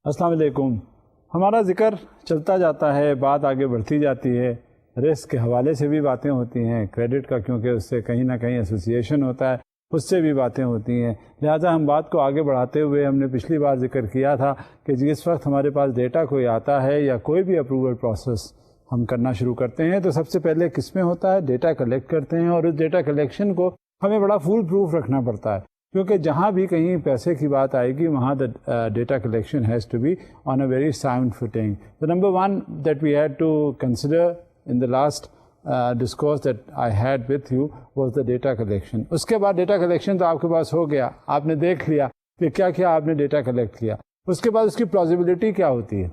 السلام علیکم. ہمارا ذکر چلتا جاتا ہے، بات آگے بڑھتی جاتی ہے. رسک کے حوالے سے بھی باتیں ہوتی ہیں، کریڈٹ کا کیونکہ اس سے کہیں نہ کہیں ایسوسیشن ہوتا ہے، اس سے بھی باتیں ہوتی ہیں. لہٰذا ہم بات کو آگے بڑھاتے ہوئے ہم نے پچھلی بار ذکر کیا تھا کہ جس وقت ہمارے پاس ڈیٹا کوئی آتا ہے یا کوئی بھی اپروول پروسیس ہم کرنا شروع کرتے ہیں تو سب سے پہلے کس میں ہوتا ہے؟ ڈیٹا کلیکٹ کرتے ہیں، اور اس ڈیٹا کلیکشن کو ہمیں بڑا فول پروف رکھنا پڑتا ہے، کیونکہ جہاں بھی کہیں پیسے کی بات آئے گی وہاں data collection has to be on a very sound footing. So number one that we had to consider in the last discourse that I had with you was the data collection. اس کے بعد data collection تو آپ کے پاس ہو گیا، آپ نے دیکھ لیا کہ کیا کیا آپ نے ڈیٹا کلیکٹ کیا. اس کے بعد اس کی پلازیبلٹی کیا ہوتی ہے؟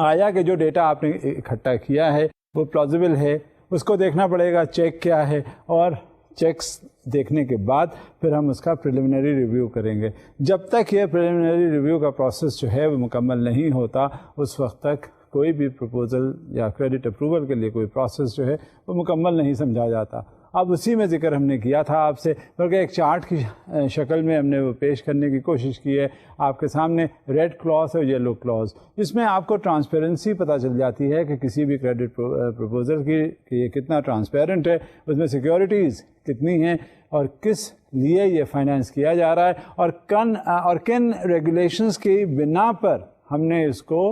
آیا کہ جو ڈیٹا آپ نے اکٹھا کیا ہے وہ پلازیبل ہے، اس کو دیکھنا پڑے گا چیک کیا ہے، اور چیکس دیکھنے کے بعد پھر ہم اس کا پریلیمنری ریویو کریں گے. جب تک یہ پریلیمنری ریویو کا پروسیس جو ہے وہ مکمل نہیں ہوتا اس وقت تک کوئی بھی پروپوزل یا کریڈٹ اپروول کے لیے کوئی پروسیس جو ہے وہ مکمل نہیں سمجھا جاتا. اب اسی میں ذکر ہم نے کیا تھا آپ سے، بلکہ ایک چارٹ کی شکل میں ہم نے وہ پیش کرنے کی کوشش کی ہے آپ کے سامنے. ریڈ کلاس اور یلو کلاس، اس میں آپ کو ٹرانسپیرنسی پتہ چل جاتی ہے کہ کسی بھی کریڈٹ پروپوزل کی کہ یہ کتنا ٹرانسپیرنٹ ہے، اس میں سیکیورٹیز کتنی ہیں اور کس لیے یہ فائنینس کیا جا رہا ہے، اور کن ریگولیشنز کی بنا پر ہم نے اس کو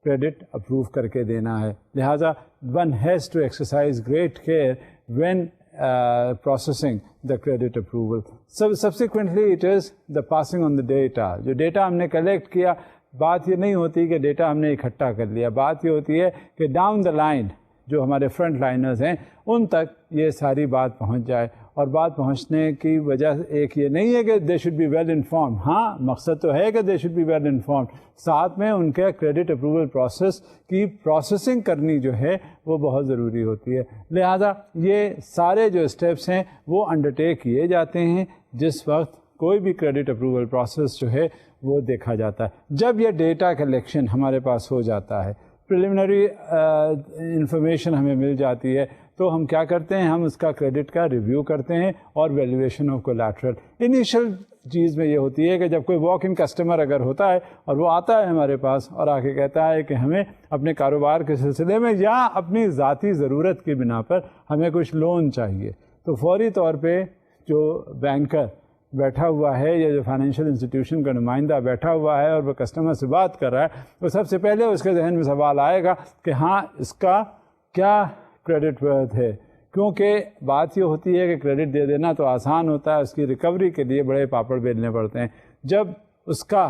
کریڈٹ اپروو کر کے دینا ہے. لہٰذا one has to exercise great care when processing the credit approval. So subsequently it is the passing on the data. جو ڈیٹا ہم نے کلیکٹ کیا، بات یہ نہیں ہوتی کہ ڈیٹا ہم نے اکٹھا کر لیا، بات یہ ہوتی ہے کہ ڈاؤن دا لائن جو ہمارے فرنٹ لائنرز ہیں ان تک یہ ساری بات پہنچ جائے. اور بات پہنچنے کی وجہ ایک یہ نہیں ہے کہ they should be well informed, ہاں مقصد تو ہے کہ they should be well informed, ساتھ میں ان کے کریڈٹ اپروول پروسیس کی پروسیسنگ کرنی جو ہے وہ بہت ضروری ہوتی ہے. لہذا یہ سارے جو اسٹیپس ہیں وہ انڈرٹیک کیے جاتے ہیں جس وقت کوئی بھی کریڈٹ اپروول پروسیس جو ہے وہ دیکھا جاتا ہے. جب یہ ڈیٹا کلیکشن ہمارے پاس ہو جاتا ہے، پریلیمنری انفارمیشن ہمیں مل جاتی ہے، تو ہم کیا کرتے ہیں؟ ہم اس کا کریڈٹ کا ریویو کرتے ہیں اور ویلیویشن آف کولیٹرل. انیشل چیز میں یہ ہوتی ہے کہ جب کوئی واک ان کسٹمر اگر ہوتا ہے اور وہ آتا ہے ہمارے پاس اور آ کے کہتا ہے کہ ہمیں اپنے کاروبار کے سلسلے میں یا اپنی ذاتی ضرورت کی بنا پر ہمیں کچھ لون چاہیے، تو فوری طور پہ جو بینکر بیٹھا ہوا ہے یا جو فائنینشیل انسٹیٹیوشن کا نمائندہ بیٹھا ہوا ہے اور وہ کسٹمر سے بات کر رہا ہے، تو سب سے پہلے اس کے ذہن میں سوال آئے گا کہ ہاں اس کا کیا کریڈٹ ورتھ ہے. کیونکہ بات یہ ہوتی ہے کہ کریڈٹ دے دینا تو آسان ہوتا ہے، اس کی ریکوری کے لیے بڑے پاپڑ بیلنے پڑتے ہیں. جب اس کا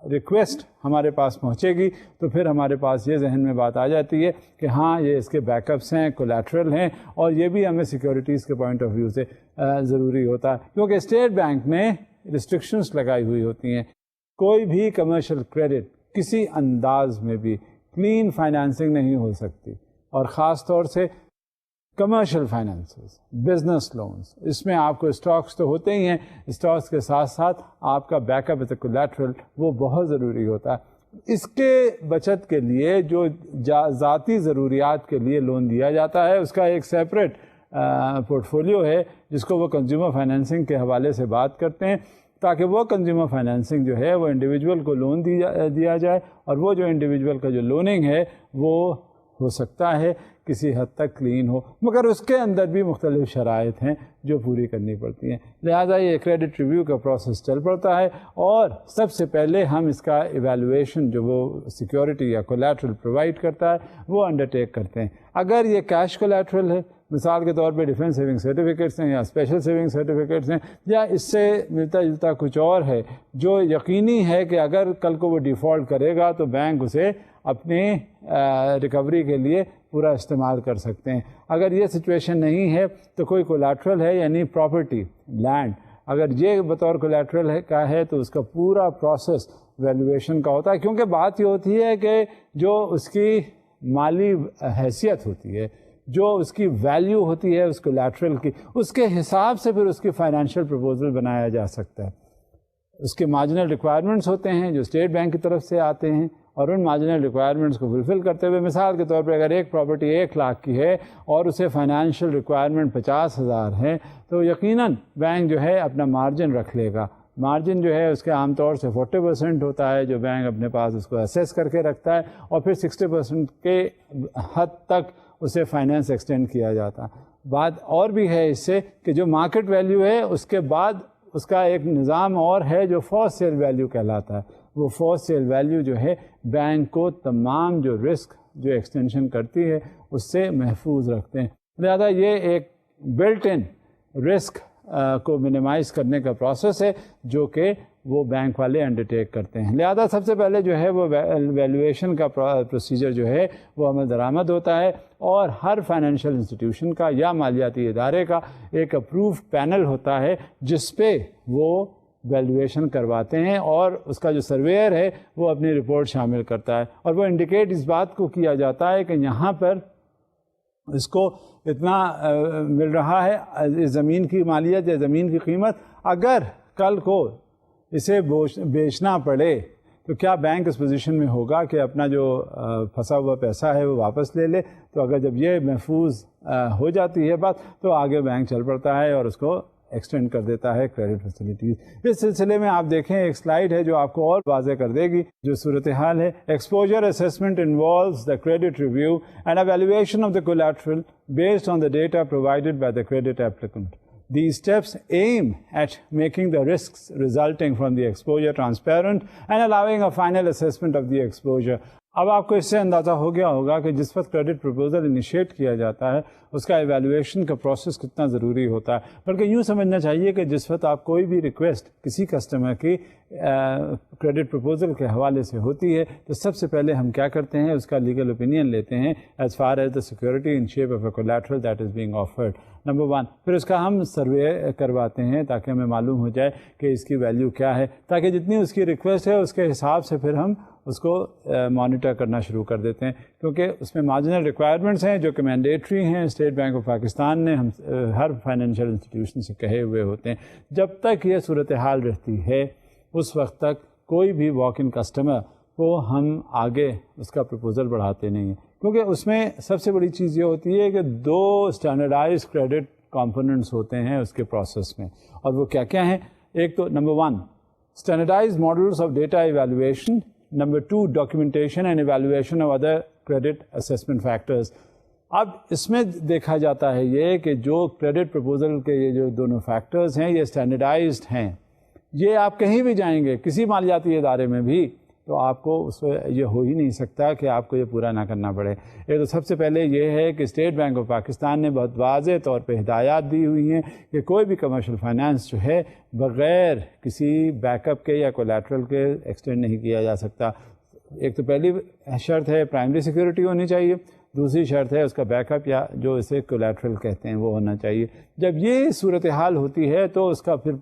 ریکویسٹ ہمارے پاس پہنچے گی تو پھر ہمارے پاس یہ ذہن میں بات آ جاتی ہے کہ ہاں یہ اس کے بیک اپس ہیں، کولیٹرل ہیں، اور یہ بھی ہمیں سیکیورٹیز کے پوائنٹ آف ویو سے ضروری ہوتا ہے. کیونکہ اسٹیٹ بینک نے ریسٹرکشنس لگائی ہوئی ہوتی ہیں. کوئی بھی کمرشل کریڈٹ کسی انداز میں بھی کلین فائنینسنگ نہیں ہو سکتی، اور خاص طور سے کمرشل فائنینسز، بزنس لونز، اس میں آپ کو اسٹاکس تو ہوتے ہی ہیں، اسٹاکس کے ساتھ ساتھ آپ کا back up as a collateral وہ بہت ضروری ہوتا ہے. اس کے بچت کے لیے جو ذاتی ضروریات کے لیے لون دیا جاتا ہے اس کا ایک سیپریٹ پورٹ فولیو ہے جس کو وہ کنزیومر فائنینسنگ کے حوالے سے بات کرتے ہیں، تاکہ وہ کنزیومر فائنینسنگ جو ہے وہ انڈیویجول کو لون دیا جائے، اور وہ جو انڈیویجول کا جو لوننگ ہے وہ ہو سکتا ہے کسی حد تک کلین ہو، مگر اس کے اندر بھی مختلف شرائط ہیں جو پوری کرنی پڑتی ہیں. لہٰذا یہ کریڈٹ ریویو کا پروسیس چل پڑتا ہے، اور سب سے پہلے ہم اس کا ایویلویشن جو وہ سیکیورٹی یا کولیٹرل پرووائڈ کرتا ہے وہ انڈرٹیک کرتے ہیں. اگر یہ کیش کولیٹرل ہے، مثال کے طور پہ ڈیفینس سیونگ سرٹیفکیٹس ہیں یا اسپیشل سیونگ سرٹیفکیٹس ہیں، یا اس سے ملتا جلتا کچھ اور ہے جو یقینی ہے کہ اگر کل کو وہ ڈیفالٹ کرے گا تو بینک اسے اپنی ریکوری کے لیے پورا استعمال کر سکتے ہیں. اگر یہ سچویشن نہیں ہے تو کوئی کولیٹرل ہے، یعنی پراپرٹی، لینڈ، اگر یہ بطور کولیٹرل ہے تو اس کا پورا پروسیس ویلیویشن کا ہوتا ہے. کیونکہ بات یہ ہوتی ہے کہ جو اس کی مالی حیثیت ہوتی ہے، جو اس کی ویلیو ہوتی ہے اس کولیٹرل کی، اس کے حساب سے پھر اس کی فائنینشیل پروپوزل بنایا جا سکتا ہے. اس کے مارجنل ریکوائرمنٹس ہوتے ہیں جو اسٹیٹ بینک کی طرف سے آتے ہیں، اور ان مارجنل ریکوائرمنٹس کو فلفل کرتے ہوئے مثال کے طور پہ اگر ایک پراپرٹی 1 لاکھ کی ہے اور اسے فائنینشیل ریکوائرمنٹ 50,000 ہے تو یقیناً بینک جو ہے اپنا مارجن رکھ لے گا. مارجن جو ہے اس کے عام طور سے 40% ہوتا ہے جو بینک اپنے پاس اس کو اسیس کر کے رکھتا ہے, اور پھر 60% کے حد تک اسے فائنینس ایکسٹینڈ کیا جاتا ہے. بات اور بھی ہے اس سے کہ جو مارکیٹ ویلیو ہے اس کے بعد اس کا ایک نظام اور ہے جو فورس سیل ویلیو کہلاتا ہے. وہ فورس سیل ویلیو جو ہے بینک کو تمام جو رسک جو ایکسٹینشن کرتی ہے اس سے محفوظ رکھتے ہیں. لہذا یہ ایک بلٹ ان رسک کو منیمائز کرنے کا پروسیس ہے جو کہ وہ بینک والے انڈرٹیک کرتے ہیں. لہذا سب سے پہلے جو ہے وہ ویلیویشن کا پروسیجر جو ہے وہ عمل درآمد ہوتا ہے, اور ہر فائنینشیل انسٹیٹیوشن کا یا مالیاتی ادارے کا ایک اپرووڈ پینل ہوتا ہے جس پہ وہ ویلیویشن کرواتے ہیں, اور اس کا جو سرویئر ہے وہ اپنی رپورٹ شامل کرتا ہے, اور وہ انڈیکیٹ اس بات کو کیا جاتا ہے کہ یہاں پر اس کو اتنا مل رہا ہے زمین کی مالیت یا زمین کی قیمت. اگر کل کو اسے بیچنا پڑے تو کیا بینک اس پوزیشن میں ہوگا کہ اپنا جو پھنسا ہوا پیسہ ہے وہ واپس لے لے؟ تو اگر جب یہ محفوظ ہو جاتی ہے بات تو آگے بینک چل پڑتا ہے اور اس کو ایکسٹینڈ کر دیتا ہے کریڈٹ فیسلٹیز. اس سلسلے میں آپ دیکھیں ایک سلائیڈ ہے جو آپ کو اور واضح کر دے گی جو صورتحال ہے. Exposure assessment involves the credit review and evaluation of the collateral based on the data provided by the credit applicant. These steps aim at making the risks resulting from the exposure transparent and allowing a final assessment of the exposure. اب آپ کو اس سے اندازہ ہو گیا ہوگا کہ جس وقت کریڈٹ پروپوزل انیشیٹ کیا جاتا ہے اس کا ایویلویشن کا پروسیس کتنا ضروری ہوتا ہے. بلکہ یوں سمجھنا چاہیے کہ جس وقت آپ کوئی بھی ریکویسٹ کسی کسٹمر کی کریڈٹ پروپوزل کے حوالے سے ہوتی ہے تو سب سے پہلے ہم کیا کرتے ہیں, اس کا لیگل اوپینین لیتے ہیں as far as the security in shape of a collateral that is being offered, number 1. پھر اس کا ہم سروے کرواتے ہیں تاکہ ہمیں معلوم ہو جائے کہ اس کی ویلیو کیا ہے, تاکہ جتنی اس کی ریکویسٹ ہے اس کے حساب سے پھر ہم اس کو مانیٹر کرنا شروع کر دیتے ہیں, کیونکہ اس میں مارجنل ریکوائرمنٹس ہیں جو کہ مینڈیٹری ہیں. اسٹیٹ بینک آف پاکستان نے ہم ہر فائنینشیل انسٹیٹیوشن سے کہے ہوئے ہوتے ہیں جب تک یہ صورتحال رہتی ہے اس وقت تک کوئی بھی واک ان کسٹمر کو ہم آگے اس کا پروپوزل بڑھاتے نہیں ہیں, کیونکہ اس میں سب سے بڑی چیز یہ ہوتی ہے کہ 2 اسٹینڈرڈائز کریڈٹ کمپوننٹس ہوتے ہیں اس کے پروسیس میں, اور وہ کیا کیا ہیں. ایک تو number 1 standardise models of data evaluation, number 2 documentation and evaluation of other credit assessment factors. اب اس میں دیکھا جاتا ہے یہ کہ جو کریڈٹ پروپوزل کے یہ جو دونوں فیکٹرز ہیں یہ اسٹینڈرڈائزڈ ہیں. یہ آپ کہیں بھی جائیں گے کسی مالیاتی ادارے میں بھی تو آپ کو اس میں یہ ہو ہی نہیں سکتا کہ آپ کو یہ پورا نہ کرنا پڑے. ایک تو سب سے پہلے یہ ہے کہ اسٹیٹ بینک آف پاکستان نے بہت واضح طور پہ ہدایات دی ہوئی ہیں کہ کوئی بھی کمرشل فائنانس جو ہے بغیر کسی بیک اپ کے یا کولیٹرل کے ایکسٹینڈ نہیں کیا جا سکتا. ایک تو پہلی شرط ہے پرائمری سیکورٹی ہونی چاہیے, دوسری شرط ہے اس کا بیک اپ یا جو اسے کولیٹرل کہتے ہیں وہ ہونا چاہیے. جب یہ صورتحال ہوتی ہے تو اس کا پھر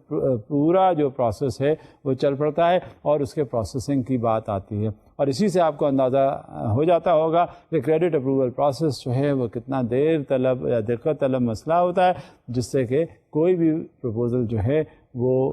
پورا جو پروسیس ہے وہ چل پڑتا ہے اور اس کے پروسیسنگ کی بات آتی ہے, اور اسی سے آپ کو اندازہ ہو جاتا ہوگا کہ کریڈٹ اپروول پروسیس جو ہے وہ کتنا دیر طلب یا دقت طلب مسئلہ ہوتا ہے جس سے کہ کوئی بھی پروپوزل جو ہے وہ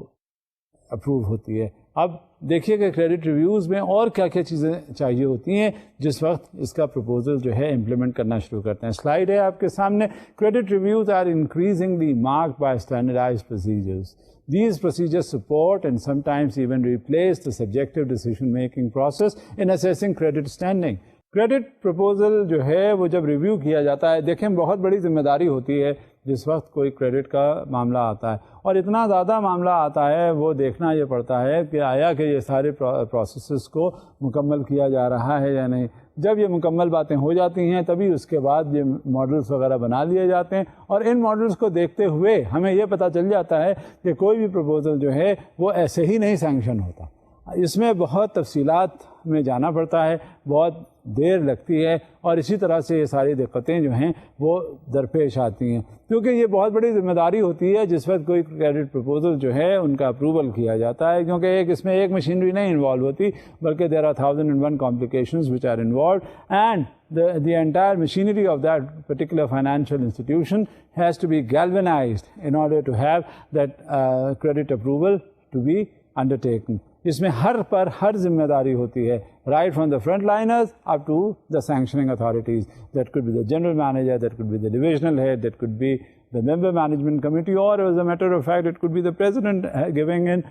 اپروو ہوتی ہے. اب دیکھیے کہ کریڈٹ ریویوز میں اور کیا کیا چیزیں چاہیے ہوتی ہیں جس وقت اس کا پروپوزل جو ہے امپلیمنٹ کرنا شروع کرتے ہیں. سلائیڈ ہے آپ کے سامنے. Credit reviews are increasingly marked by standardised procedures. These procedures support and sometimes even replace the subjective decision-making process in assessing credit standing. Credit proposal جو ہے وہ جب ریویو کیا جاتا ہے, دیکھیں بہت بڑی ذمہ داری ہوتی ہے جس وقت کوئی کریڈٹ کا معاملہ آتا ہے, اور اتنا زیادہ معاملہ آتا ہے وہ دیکھنا یہ پڑتا ہے کہ آیا کہ یہ سارے پروسیسز کو مکمل کیا جا رہا ہے یا نہیں. جب یہ مکمل باتیں ہو جاتی ہیں تبھی اس کے بعد یہ ماڈلس وغیرہ بنا لیے جاتے ہیں, اور ان ماڈلس کو دیکھتے ہوئے ہمیں یہ پتہ چل جاتا ہے کہ کوئی بھی پروپوزل جو ہے وہ ایسے ہی نہیں سینکشن ہوتا. اس میں بہت تفصیلات میں جانا پڑتا ہے, بہت دیر لگتی ہے, اور اسی طرح سے یہ ساری دقتیں جو ہیں وہ درپیش آتی ہیں, کیونکہ یہ بہت بڑی ذمہ داری ہوتی ہے جس وقت کوئی کریڈٹ پروپوزل جو ہے ان کا اپروول کیا جاتا ہے, کیونکہ اس میں ایک مشینری نہیں انوالو ہوتی بلکہ there are 1001 complications which are involved, and the entire machinery of that particular financial institution has to be galvanized in order to have that credit approval to be undertaken. اس میں ہر ذمہ داری ہوتی ہے, right from the frontliners up to the sanctioning authorities. That could be the general manager, that could be the divisional head, that could be the member management committee, or as a matter of fact, it could be the president giving in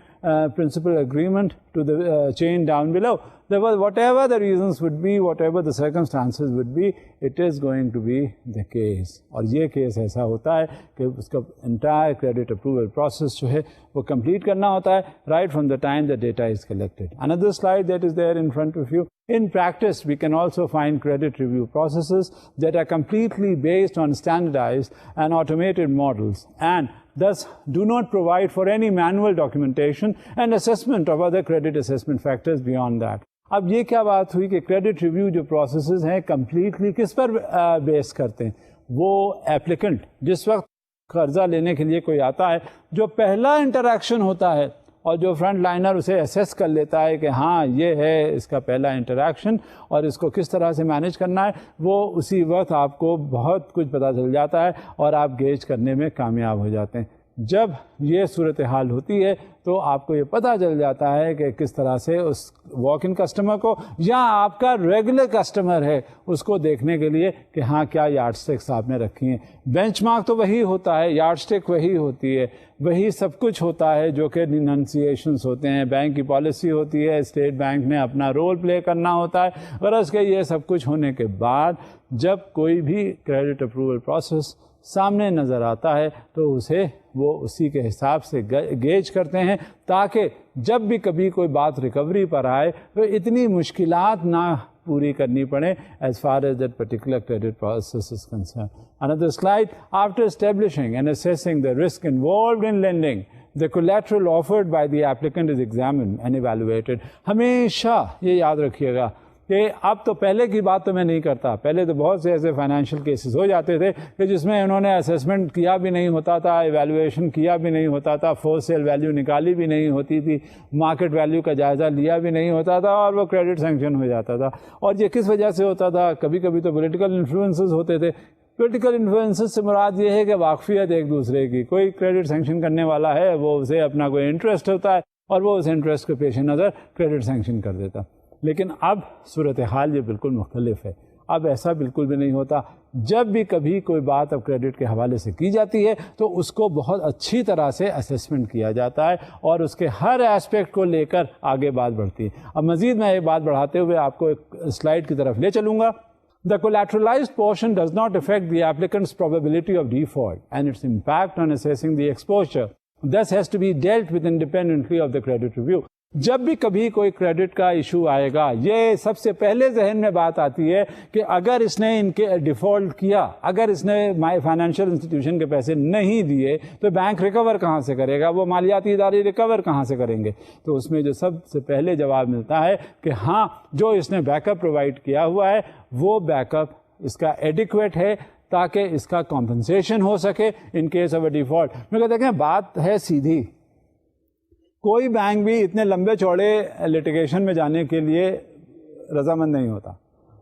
principal agreement to the chain down below. There was, whatever the reasons would be, whatever the circumstances would be, it is going to be the case. اور یہ case ایسا ہوتا ہے کہ اس کا entire credit approval process جو ہے وہ complete کرنا ہوتا ہے right from the time the data is collected. Another slide that is there in front of you. In practice, we can also find credit review processes that are completely based on standardized and automated models, and thus do not provide for any manual documentation and assessment of other credit assessment factors beyond that. اب یہ کیا بات ہوئی کہ credit review جو processes ہیں completely کس پر بیس کرتے ہیں؟ وہ ایپلیکنٹ جس وقت قرضہ لینے کے لیے کوئی آتا ہے، جو پہلا انٹریکشن ہوتا ہے اور جو فرنٹ لائنر اسے اسیس کر لیتا ہے کہ ہاں یہ ہے اس کا پہلا انٹریکشن اور اس کو کس طرح سے مینیج کرنا ہے، وہ اسی وقت آپ کو بہت کچھ پتہ چل جاتا ہے اور آپ گیج کرنے میں کامیاب ہو جاتے ہیں. جب یہ صورتحال ہوتی ہے تو آپ کو یہ پتہ چل جاتا ہے کہ کس طرح سے اس واک ان کسٹمر کو یا آپ کا ریگولر کسٹمر ہے اس کو دیکھنے کے لیے کہ ہاں کیا یارڈ اسٹکس آپ نے رکھی ہیں. بینچ مارک تو وہی ہوتا ہے، یارڈ اسٹک وہی ہوتی ہے، وہی سب کچھ ہوتا ہے جو کہ ڈیننسیشنس ہوتے ہیں، بینک کی پالیسی ہوتی ہے، اسٹیٹ بینک نے اپنا رول پلے کرنا ہوتا ہے. غرض کہ یہ سب کچھ ہونے کے بعد جب کوئی بھی کریڈٹ اپروول پروسیس سامنے نظر آتا ہے تو اسے وہ اسی کے حساب سے گیج کرتے ہیں تاکہ جب بھی کبھی کوئی بات ریکوری پر آئے تو اتنی مشکلات نہ پوری کرنی پڑے as far as that particular credit process is concerned. Another slide. After establishing and assessing the risk involved in lending, the collateral offered by the applicant is examined and evaluated. ہمیشہ یہ یاد رکھیے گا کہ اب تو پہلے کی بات تو میں نہیں کرتا، پہلے تو بہت سے ایسے فائنینشیل کیسز ہو جاتے تھے کہ جس میں انہوں نے اسیسمنٹ کیا بھی نہیں ہوتا تھا، ایویلویشن کیا بھی نہیں ہوتا تھا، فور سیل ویلیو نکالی بھی نہیں ہوتی تھی، مارکیٹ ویلیو کا جائزہ لیا بھی نہیں ہوتا تھا اور وہ کریڈٹ سینکشن ہو جاتا تھا. اور یہ کس وجہ سے ہوتا تھا؟ کبھی کبھی تو پولیٹیکل انفلوئنسز ہوتے تھے. پولیٹیکل انفلوئنسز سے مراد یہ ہے کہ واقفیت ایک دوسرے کی، کوئی کریڈٹ سینکشن کرنے والا ہے وہ اسے اپنا کوئی انٹرسٹ ہوتا ہے اور وہ اس انٹرسٹ کے پیش نظر کریڈٹ سینکشن کر دیتا. لیکن اب صورتحال یہ بالکل مختلف ہے. اب ایسا بالکل بھی نہیں ہوتا. جب بھی کبھی کوئی بات اب کریڈٹ کے حوالے سے کی جاتی ہے تو اس کو بہت اچھی طرح سے اسیسمنٹ کیا جاتا ہے اور اس کے ہر ایسپیکٹ کو لے کر آگے بات بڑھتی ہے. اب مزید میں یہ بات بڑھاتے ہوئے آپ کو ایک سلائڈ کی طرف لے چلوں گا. The collateralized portion does not affect the applicant's probability of default and its impact on assessing the exposure. Thus has to be dealt with independently of the credit review. جب بھی کبھی کوئی کریڈٹ کا issue آئے گا یہ سب سے پہلے ذہن میں بات آتی ہے کہ اگر اس نے ان کے ڈیفالٹ کیا، اگر اس نے فائنینشیل انسٹیٹیوشن کے پیسے نہیں دیے تو بینک ریکور کہاں سے کرے گا، وہ مالیاتی ادارے ریکور کہاں سے کریں گے؟ تو اس میں جو سب سے پہلے جواب ملتا ہے کہ ہاں جو اس نے بیک اپ پرووائڈ کیا ہوا ہے وہ بیک اپ اس کا ایڈیکویٹ ہے تاکہ اس کا کمپنسیشن ہو سکے in case of a default. میں دیکھیں بات ہے سیدھی، کوئی بینک بھی اتنے لمبے چوڑے لیٹیگیشن میں جانے کے لیے رضامند نہیں ہوتا.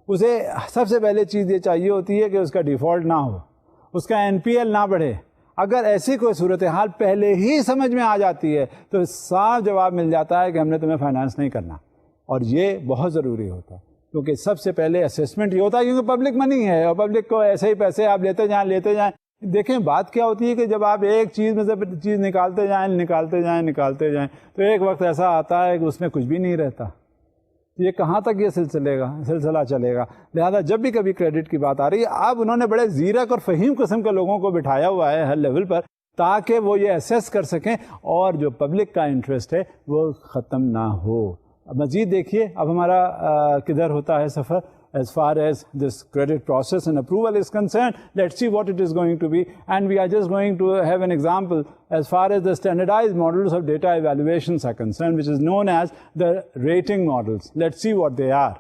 اسے سب سے پہلے چیز یہ چاہیے ہوتی ہے کہ اس کا ڈیفالٹ نہ ہو، اس کا NPL نہ بڑھے. اگر ایسی کوئی صورتحال پہلے ہی سمجھ میں آ جاتی ہے تو صاف جواب مل جاتا ہے کہ ہم نے تمہیں فائنانس نہیں کرنا. اور یہ بہت ضروری ہوتا ہے کیونکہ سب سے پہلے اسیسمنٹ یہ ہوتا ہے کیونکہ پبلک منی ہے اور پبلک کو ایسے ہی پیسے آپ لیتے جائیں. دیکھیں بات کیا ہوتی ہے کہ جب آپ ایک چیز میں سے چیز نکالتے جائیں تو ایک وقت ایسا آتا ہے کہ اس میں کچھ بھی نہیں رہتا. یہ کہاں تک یہ سلسلہ چلے گا؟ لہذا جب بھی کبھی کریڈٹ کی بات آ رہی ہے اب انہوں نے بڑے زیرک اور فہیم قسم کے لوگوں کو بٹھایا ہوا ہے ہر لیول پر تاکہ وہ یہ اسیس کر سکیں اور جو پبلک کا انٹرسٹ ہے وہ ختم نہ ہو. مزید دیکھیے اب ہمارا کدھر ہوتا ہے سفر. As far as this credit process and approval is concerned, let's see what it is going to be. And we are just going to have an example as far as the standardized models of data evaluations are concerned, which is known as the rating models. Let's see what they are.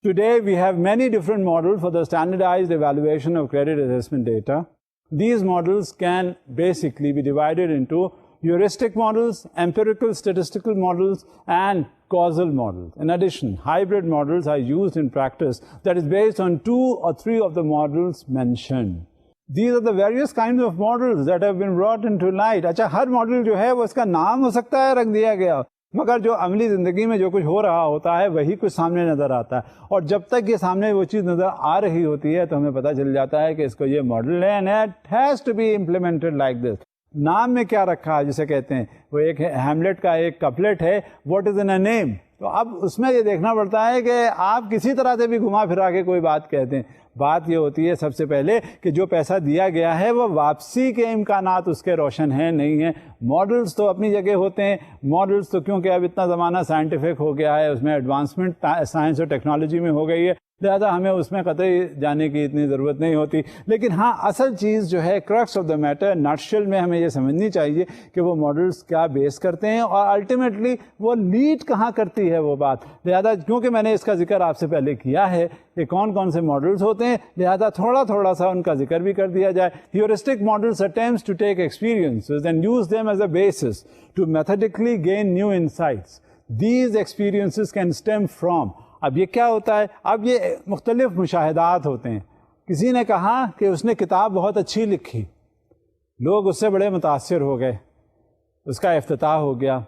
Today, we have many different models for the standardized evaluation of credit assessment data. These models can basically be divided into heuristic models, empirical statistical models, and causal models. In addition, hybrid models are used in practice that is based on 2 or 3 of the models mentioned. These are the various kinds of models that have been brought into light. اچھا ہر model جو ہے وہ اس کا نام ہو سکتا ہے رکھ دیا گیا، مگر جو عملی زندگی میں جو کچھ ہو رہا ہوتا ہے وہی کچھ سامنے نظر آتا ہے، اور جب تک یہ سامنے وہ چیز نظر آ رہی ہوتی ہے تو ہمیں پتہ چل جاتا ہے کہ اس کو یہ ماڈل ہے، and it has to be implemented like this۔ نام میں کیا رکھا ہے جسے کہتے ہیں، وہ ایک ہیملیٹ کا ایک کپلٹ ہے، واٹ از ان اے نیم، تو اب اس میں یہ دیکھنا پڑتا ہے کہ آپ کسی طرح سے بھی گھما پھرا کے کوئی بات کہتے ہیں۔ بات یہ ہوتی ہے سب سے پہلے کہ جو پیسہ دیا گیا ہے وہ واپسی کے امکانات اس کے روشن ہیں نہیں ہیں۔ ماڈلز تو اپنی جگہ ہوتے ہیں، ماڈلز تو کیونکہ اب اتنا زمانہ سائنٹیفک ہو گیا ہے، اس میں ایڈوانسمنٹ سائنس اور ٹیکنالوجی میں ہو گئی ہے، لہٰذا ہمیں اس میں قطعی جانے کی اتنی ضرورت نہیں ہوتی۔ لیکن ہاں اصل چیز جو ہے، کرکس آف دا میٹر، نٹشل میں ہمیں یہ سمجھنی چاہیے کہ وہ ماڈلز کیا بیس کرتے ہیں اور الٹیمیٹلی وہ لیڈ کہاں کرتی ہے وہ بات۔ لہٰذا کیونکہ میں نے اس کا ذکر آپ سے پہلے کیا ہے کہ کون کون سے ماڈلز ہوتے ہیں، لہٰذا تھوڑا سا ان کا ذکر بھی کر دیا جائے۔ Heuristic models attempts to take experiences and use them as a basis to methodically gain new insights. These experiences can stem from، اب یہ کیا ہوتا ہے، اب یہ مختلف مشاہدات ہوتے ہیں۔ کسی نے کہا کہ اس نے کتاب بہت اچھی لکھی، لوگ اس سے بڑے متاثر ہو گئے، اس کا افتتاح ہو گیا،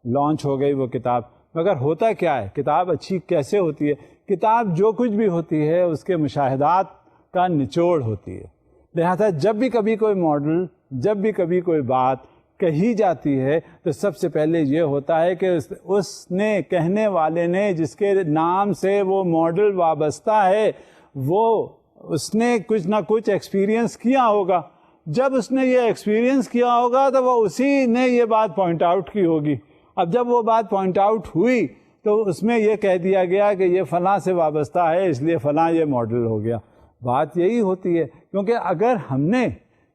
لانچ ہو گئی وہ کتاب، مگر ہوتا کیا ہے، کتاب اچھی کیسے ہوتی ہے؟ کتاب جو کچھ بھی ہوتی ہے اس کے مشاہدات کا نچوڑ ہوتی ہے۔ لہذا جب بھی کبھی کوئی ماڈل، جب بھی کبھی کوئی بات کہی جاتی ہے تو سب سے پہلے یہ ہوتا ہے کہ اس نے، کہنے والے نے، جس کے نام سے وہ ماڈل وابستہ ہے، وہ اس نے کچھ نہ کچھ ایکسپیرئنس کیا ہوگا۔ جب اس نے یہ ایکسپیرئنس کیا ہوگا تو وہ اسی نے یہ بات پوائنٹ آؤٹ کی ہوگی۔ اب جب وہ بات پوائنٹ آؤٹ ہوئی تو اس میں یہ کہہ دیا گیا کہ یہ فلاں سے وابستہ ہے، اس لیے فلاں یہ ماڈل ہو گیا۔ بات یہی ہوتی ہے، کیونکہ اگر ہم نے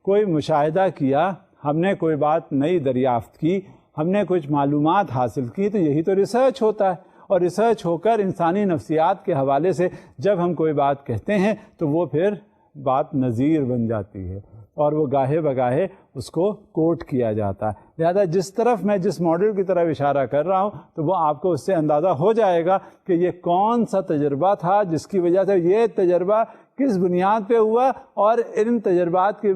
کوئی مشاہدہ کیا، ہم نے کوئی بات نئی دریافت کی، ہم نے کچھ معلومات حاصل کی، تو یہی تو ریسرچ ہوتا ہے۔ اور ریسرچ ہو کر انسانی نفسیات کے حوالے سے جب ہم کوئی بات کہتے ہیں تو وہ پھر بات نظیر بن جاتی ہے اور وہ گاہے بگاہے اس کو کوٹ کیا جاتا ہے۔ لہذا جس طرف میں جس ماڈل کی طرف اشارہ کر رہا ہوں تو وہ آپ کو اس سے اندازہ ہو جائے گا کہ یہ کون سا تجربہ تھا جس کی وجہ سے یہ تجربہ کس بنیاد پہ ہوا، اور ان تجربات کی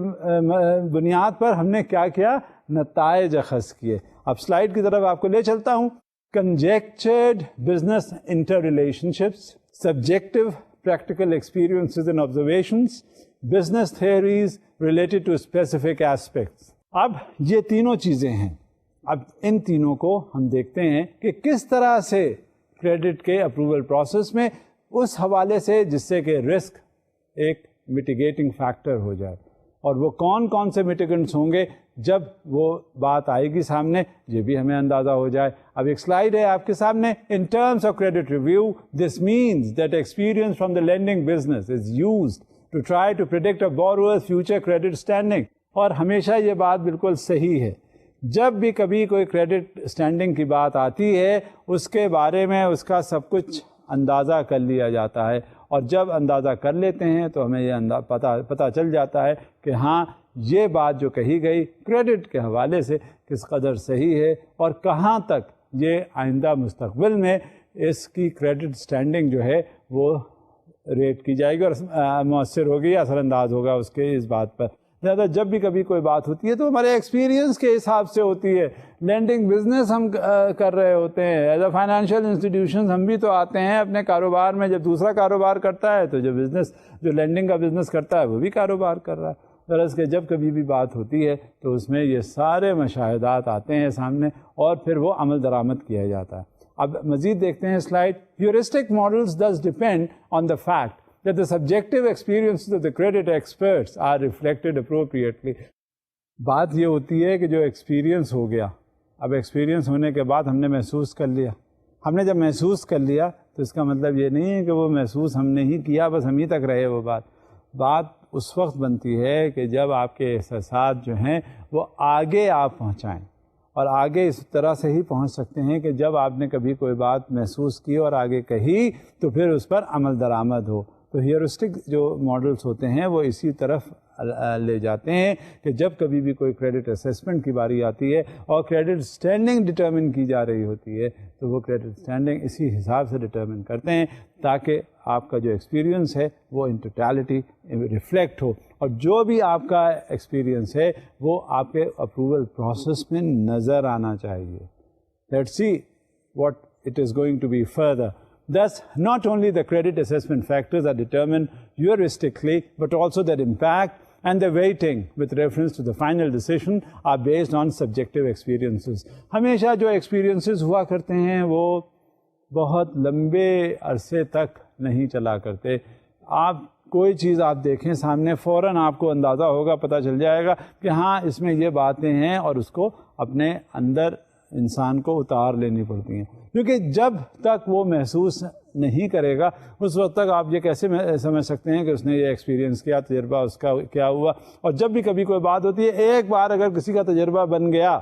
بنیاد پر ہم نے کیا کیا، نتائج اخذ کیے۔ اب سلائیڈ کی طرف آپ کو لے چلتا ہوں۔ Conjectured business interrelationships, subjective practical experiences and observations, business theories related to specific aspects. اب یہ تینوں چیزیں ہیں، اب ان تینوں کو ہم دیکھتے ہیں کہ کس طرح سے کریڈٹ کے اپروول پروسیس میں اس حوالے سے جس سے کہ رسک ایک میٹیگیٹنگ فیکٹر ہو جائے، اور وہ کون کون سے میٹیگنٹس ہوں گے جب وہ بات آئے گی سامنے، یہ بھی ہمیں اندازہ ہو جائے۔ اب ایک سلائیڈ ہے آپ کے سامنے۔ In terms of credit review, this means that experience from the lending business is used to try to predict a borrower's future credit standing. اور ہمیشہ یہ بات بالکل صحیح ہے، جب بھی کبھی کوئی کریڈٹ اسٹینڈنگ کی بات آتی ہے اس کے بارے میں اس کا سب کچھ اندازہ کر لیا جاتا ہے، اور جب اندازہ کر لیتے ہیں تو ہمیں یہ پتہ چل جاتا ہے کہ ہاں یہ بات جو کہی گئی کریڈٹ کے حوالے سے کس قدر صحیح ہے، اور کہاں تک یہ آئندہ مستقبل میں اس کی کریڈٹ اسٹینڈنگ جو ہے وہ ریٹ کی جائے گی اور مؤثر ہوگی یا اثر انداز ہوگا اس کے اس بات پر۔ لہٰذا جب بھی کبھی کوئی بات ہوتی ہے تو ہمارے ایکسپیرینس کے حساب سے ہوتی ہے۔ لینڈنگ بزنس ہم کر رہے ہوتے ہیں، ایز اے فائنینشیل انسٹیٹیوشنز ہم بھی تو آتے ہیں اپنے کاروبار میں، جب دوسرا کاروبار کرتا ہے تو جو لینڈنگ کا بزنس کرتا ہے وہ بھی کاروبار کر رہا ہے۔ غرض کہ جب کبھی بھی بات ہوتی ہے تو اس میں یہ سارے مشاہدات آتے ہیں سامنے اور پھر وہ عمل درآمد کیا جاتا ہے۔ اب مزید دیکھتے ہیں slide. Heuristic models thus depend on the fact that the subjective experiences of the credit experts are reflected appropriately. بات یہ ہوتی ہے کہ جو ایکسپیرینس ہو گیا، اب ایکسپیرینس ہونے کے بعد ہم نے محسوس کر لیا، ہم نے جب محسوس کر لیا تو اس کا مطلب یہ نہیں ہے کہ وہ محسوس ہم نے ہی کیا بس ہم ہی تک رہے وہ بات اس وقت بنتی ہے کہ جب آپ کے احساسات جو ہیں وہ آگے آپ پہنچائیں، اور آگے اس طرح سے ہی پہنچ سکتے ہیں کہ جب آپ نے کبھی کوئی بات محسوس کی اور آگے کہی تو پھر اس پر عمل درآمد ہو۔ تو ہیورسٹک جو ماڈلز ہوتے ہیں وہ اسی طرف لے جاتے ہیں کہ جب کبھی بھی کوئی کریڈٹ اسیسمنٹ کی باری آتی ہے اور کریڈٹ اسٹینڈنگ ڈٹرمن کی جا رہی ہوتی ہے تو وہ کریڈٹ اسٹینڈنگ اسی حساب سے ڈٹرمن کرتے ہیں تاکہ آپ کا جو ایکسپیرینس ہے وہ ان ٹوٹیلٹی ریفلیکٹ ہو، اور جو بھی آپ کا ایکسپیرینس ہے وہ آپ کے اپروول پروسیس میں نظر آنا چاہیے۔ Let's see what it is going to be further. Thus, not only the credit assessment factors are determined heuristically, but also their impact and the weighting with reference to the final decision are based on subjective experiences. ہمیشہ جو experiences ہوا کرتے ہیں وہ بہت لمبے عرصے تک نہیں چلا کرتے. آپ کوئی چیز آپ دیکھیں سامنے فوراً آپ کو اندازہ ہوگا, پتہ چل جائے گا کہ ہاں اس میں یہ باتیں ہیں, اور اس کو اپنے اندر انسان کو اتار لینی پڑتی ہیں, کیونکہ جب تک وہ محسوس نہیں کرے گا اس وقت تک آپ یہ کیسے سمجھ سکتے ہیں کہ اس نے یہ ایکسپیرینس کیا, تجربہ اس کا کیا ہوا. اور جب بھی کبھی کوئی بات ہوتی ہے, ایک بار اگر کسی کا تجربہ بن گیا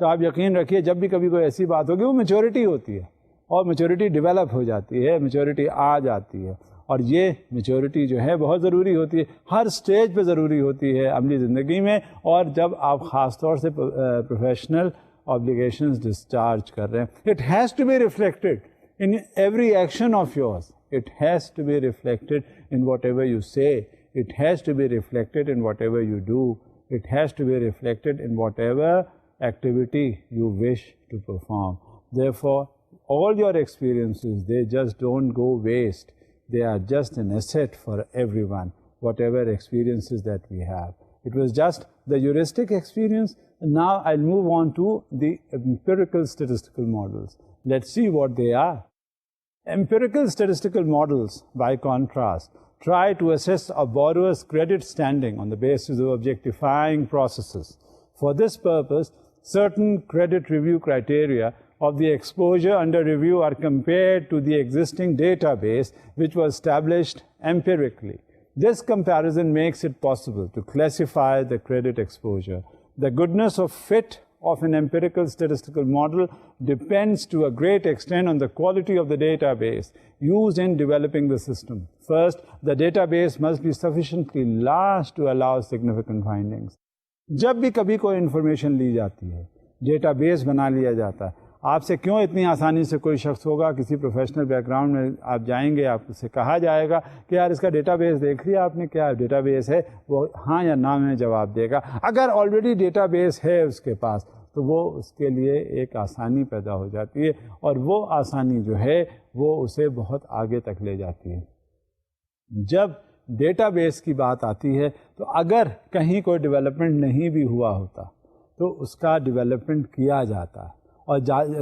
تو آپ یقین رکھیے جب بھی کبھی کوئی ایسی بات ہوگی وہ میچورٹی ہوتی ہے, اور میچورٹی ڈیولپ ہو جاتی ہے, میچورٹی آ جاتی ہے. اور یہ میچورٹی جو ہے بہت ضروری ہوتی ہے, ہر سٹیج پہ ضروری ہوتی ہے عملی زندگی میں. اور جب آپ خاص طور سے پروفیشنل obligations discharge کر رہے ہیں, it has to be reflected in every action of yours. It has to be reflected in whatever you say. It has to be reflected in whatever you do. It has to be reflected in whatever activity you wish to perform. Therefore, all your experiences, they just don't go waste. They are just an asset for everyone, whatever experiences that we have. It was just the heuristic experience. Now I'll move on to the empirical statistical models. Let's see what they are. Empirical statistical models, by contrast, try to assess a borrower's credit standing on the basis of objectifying processes. For this purpose, certain credit review criteria of the exposure under review are compared to the existing database which was established empirically. This comparison makes it possible to classify the credit exposure. The goodness of fit of an empirical statistical model depends to a great extent on the quality of the database used in developing the system. First, the database must be sufficiently large to allow significant findings. جب بھی کبھی کوئی information لی جاتی ہے, data base بنا لیا جاتا ہے, آپ سے کیوں اتنی آسانی سے کوئی شخص ہوگا, کسی پروفیشنل بیک گراؤنڈ میں آپ جائیں گے, آپ سے کہا جائے گا کہ یار اس کا ڈیٹا بیس دیکھ لیا آپ نے, کیا ڈیٹا بیس ہے, وہ ہاں یا نہ میں جواب دے گا. اگر آلریڈی ڈیٹا بیس ہے اس کے پاس تو وہ اس کے لیے ایک آسانی پیدا ہو جاتی ہے, اور وہ آسانی جو ہے وہ اسے بہت آگے تک لے جاتی ہے. جب ڈیٹا بیس کی بات آتی ہے تو اگر کہیں کوئی ڈیولپمنٹ نہیں بھی ہوا ہوتا تو اس کا ڈیولپمنٹ کیا جاتا ہے, اور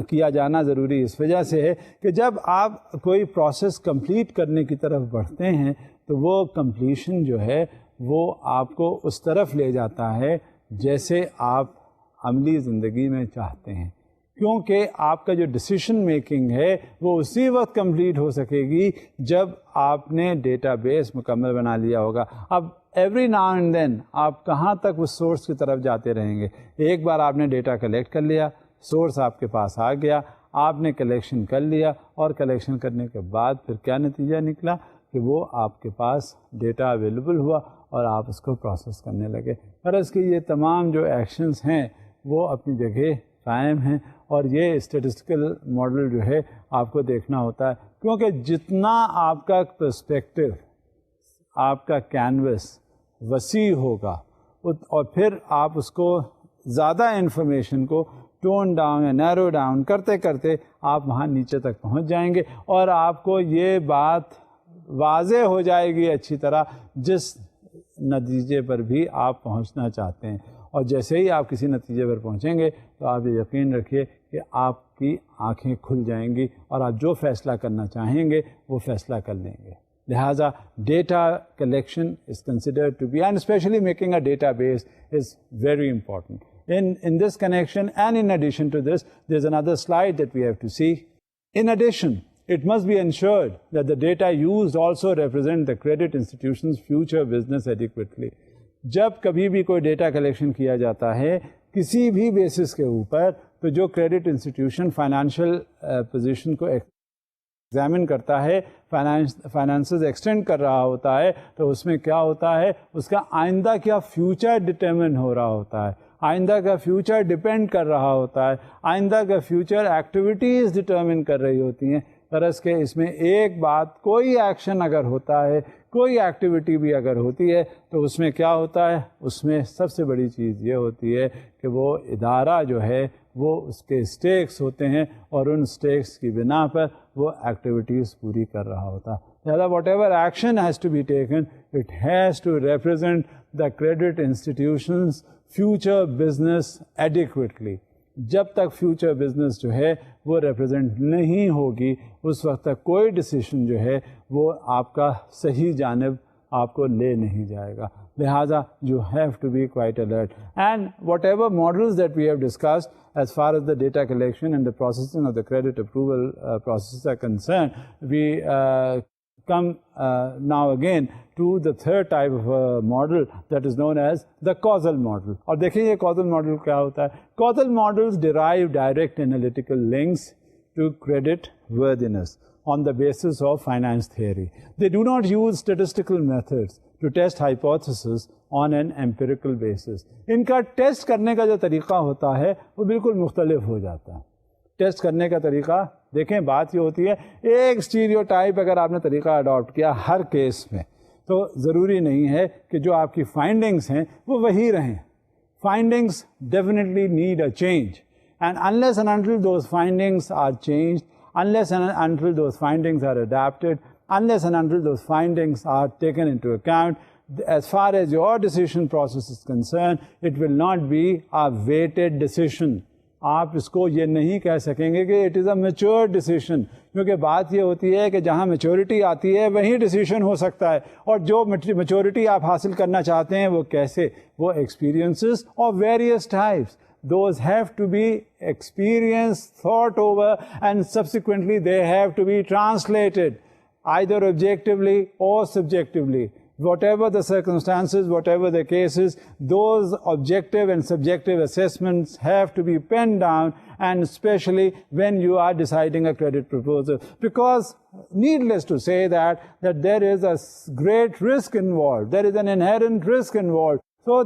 کیا جانا ضروری اس وجہ سے ہے کہ جب آپ کوئی پروسیس کمپلیٹ کرنے کی طرف بڑھتے ہیں تو وہ کمپلیشن جو ہے وہ آپ کو اس طرف لے جاتا ہے جیسے آپ عملی زندگی میں چاہتے ہیں, کیونکہ آپ کا جو ڈیسیشن میکنگ ہے وہ اسی وقت کمپلیٹ ہو سکے گی جب آپ نے ڈیٹا بیس مکمل بنا لیا ہوگا. اب ایوری ناؤ اینڈ دین آپ کہاں تک اس سورس کی طرف جاتے رہیں گے. ایک بار آپ نے ڈیٹا کلیکٹ کر لیا, سورس آپ کے پاس آ گیا, آپ نے کلیکشن کر لیا, اور کلیکشن کرنے کے بعد پھر کیا نتیجہ نکلا کہ وہ آپ کے پاس ڈیٹا اویلیبل ہوا اور آپ اس کو پروسیس کرنے لگے. غرض کہ یہ تمام جو ایکشنز ہیں وہ اپنی جگہ قائم ہیں, اور یہ اسٹیٹسٹیکل ماڈل جو ہے آپ کو دیکھنا ہوتا ہے, کیونکہ جتنا آپ کا پرسپیکٹو, آپ کا کینوس وسیع ہوگا, اور پھر آپ اس کو زیادہ انفارمیشن کو ٹون ڈاؤن یا نیرو ڈاؤن کرتے کرتے آپ وہاں نیچے تک پہنچ جائیں گے, اور آپ کو یہ بات واضح ہو جائے گی اچھی طرح جس نتیجے پر بھی آپ پہنچنا چاہتے ہیں. اور جیسے ہی آپ کسی نتیجے پر پہنچیں گے تو آپ یہ یقین رکھیے کہ آپ کی آنکھیں کھل جائیں گی, اور آپ جو فیصلہ کرنا چاہیں گے وہ فیصلہ کر لیں گے. لہٰذا data collection is considered to be, and especially making a database is very important. In this connection, and in addition to this, there's another slide that we have to see. In addition, it must be ensured that the data used also represent the credit institution's future business adequately. جب کبھی بھی کوئی data collection کیا جاتا ہے کسی بھی basis کے اوپر, تو جو کریڈٹ انسٹیٹیوشن فائنینشیل پوزیشن کو ایگزامن کرتا ہے, فائنانسز ایکسٹینڈ کر رہا ہوتا ہے, تو اس میں کیا ہوتا ہے, اس کا آئندہ کیا فیوچر ڈٹرمن ہو رہا ہوتا ہے, آئندہ کا فیوچر ڈپینڈ کر رہا ہوتا ہے, آئندہ کا فیوچر ایکٹیویٹیز ڈٹرمن کر رہی ہوتی ہیں. غرض کہ اس میں ایک بات, کوئی ایکشن اگر ہوتا ہے, کوئی ایکٹیویٹی بھی اگر ہوتی ہے, تو اس میں کیا ہوتا ہے, اس میں سب سے بڑی چیز یہ ہوتی ہے کہ وہ ادارہ جو ہے وہ اس کے اسٹیکس ہوتے ہیں اور ان اسٹیکس کی بنا پر وہ ایکٹیویٹیز پوری کر رہا ہوتا ہے. لہٰذا whatever action has to be taken it has to represent the credit institution's future business adequately. جب تک فیوچر بزنس جو ہے وہ ریپرزینٹ نہیں ہوگی اس وقت تک کوئی ڈیسیشن جو ہے وہ آپ کا صحیح جانب آپ کو لے نہیں جائے گا. لہٰذا you have to be quite alert. And whatever models that we have discussed as far as the data collection and the processing of the credit approval processes are concerned, we come now again to the third type of model that is known as the causal model. اور دیکھیں یہ causal model کیا ہوتا ہے. Causal models derive direct analytical links to credit worthiness on the basis of finance theory. They do not use statistical methods to test hypotheses on an empirical basis. ان کا test کرنے کا جو طریقہ ہوتا ہے وہ بالکل مختلف ہو جاتا ہے. ٹیسٹ کرنے کا طریقہ دیکھیں بات یہ ہوتی ہے ایک اسٹیریوٹائپ اگر آپ نے طریقہ اڈاپٹ کیا ہر کیس میں تو ضروری نہیں ہے کہ جو آپ کی فائنڈنگس ہیں وہ وہی رہیں. Findings definitely need a change and unless and until those findings are changed, unless and until those findings are adapted, unless and until those findings are taken into account, as far as your decision process is concerned, it will not be a weighted decision. آپ اس کو یہ نہیں کہہ سکیں گے کہ it is a mature decision, کیونکہ بات یہ ہوتی ہے کہ جہاں میچورٹی آتی ہے وہیں ڈیسیشن ہو سکتا ہے. اور جو میچورٹی آپ حاصل کرنا چاہتے ہیں وہ کیسے؟ وہ experiences of various types. Those have to be experienced, thought over, and subsequently they have to be translated either objectively or subjectively. Whatever the circumstances, whatever the cases, those objective and subjective assessments have to be penned down, and especially when you are deciding a credit proposal. Because needless to say that there is a great risk involved. There is an inherent risk involved. So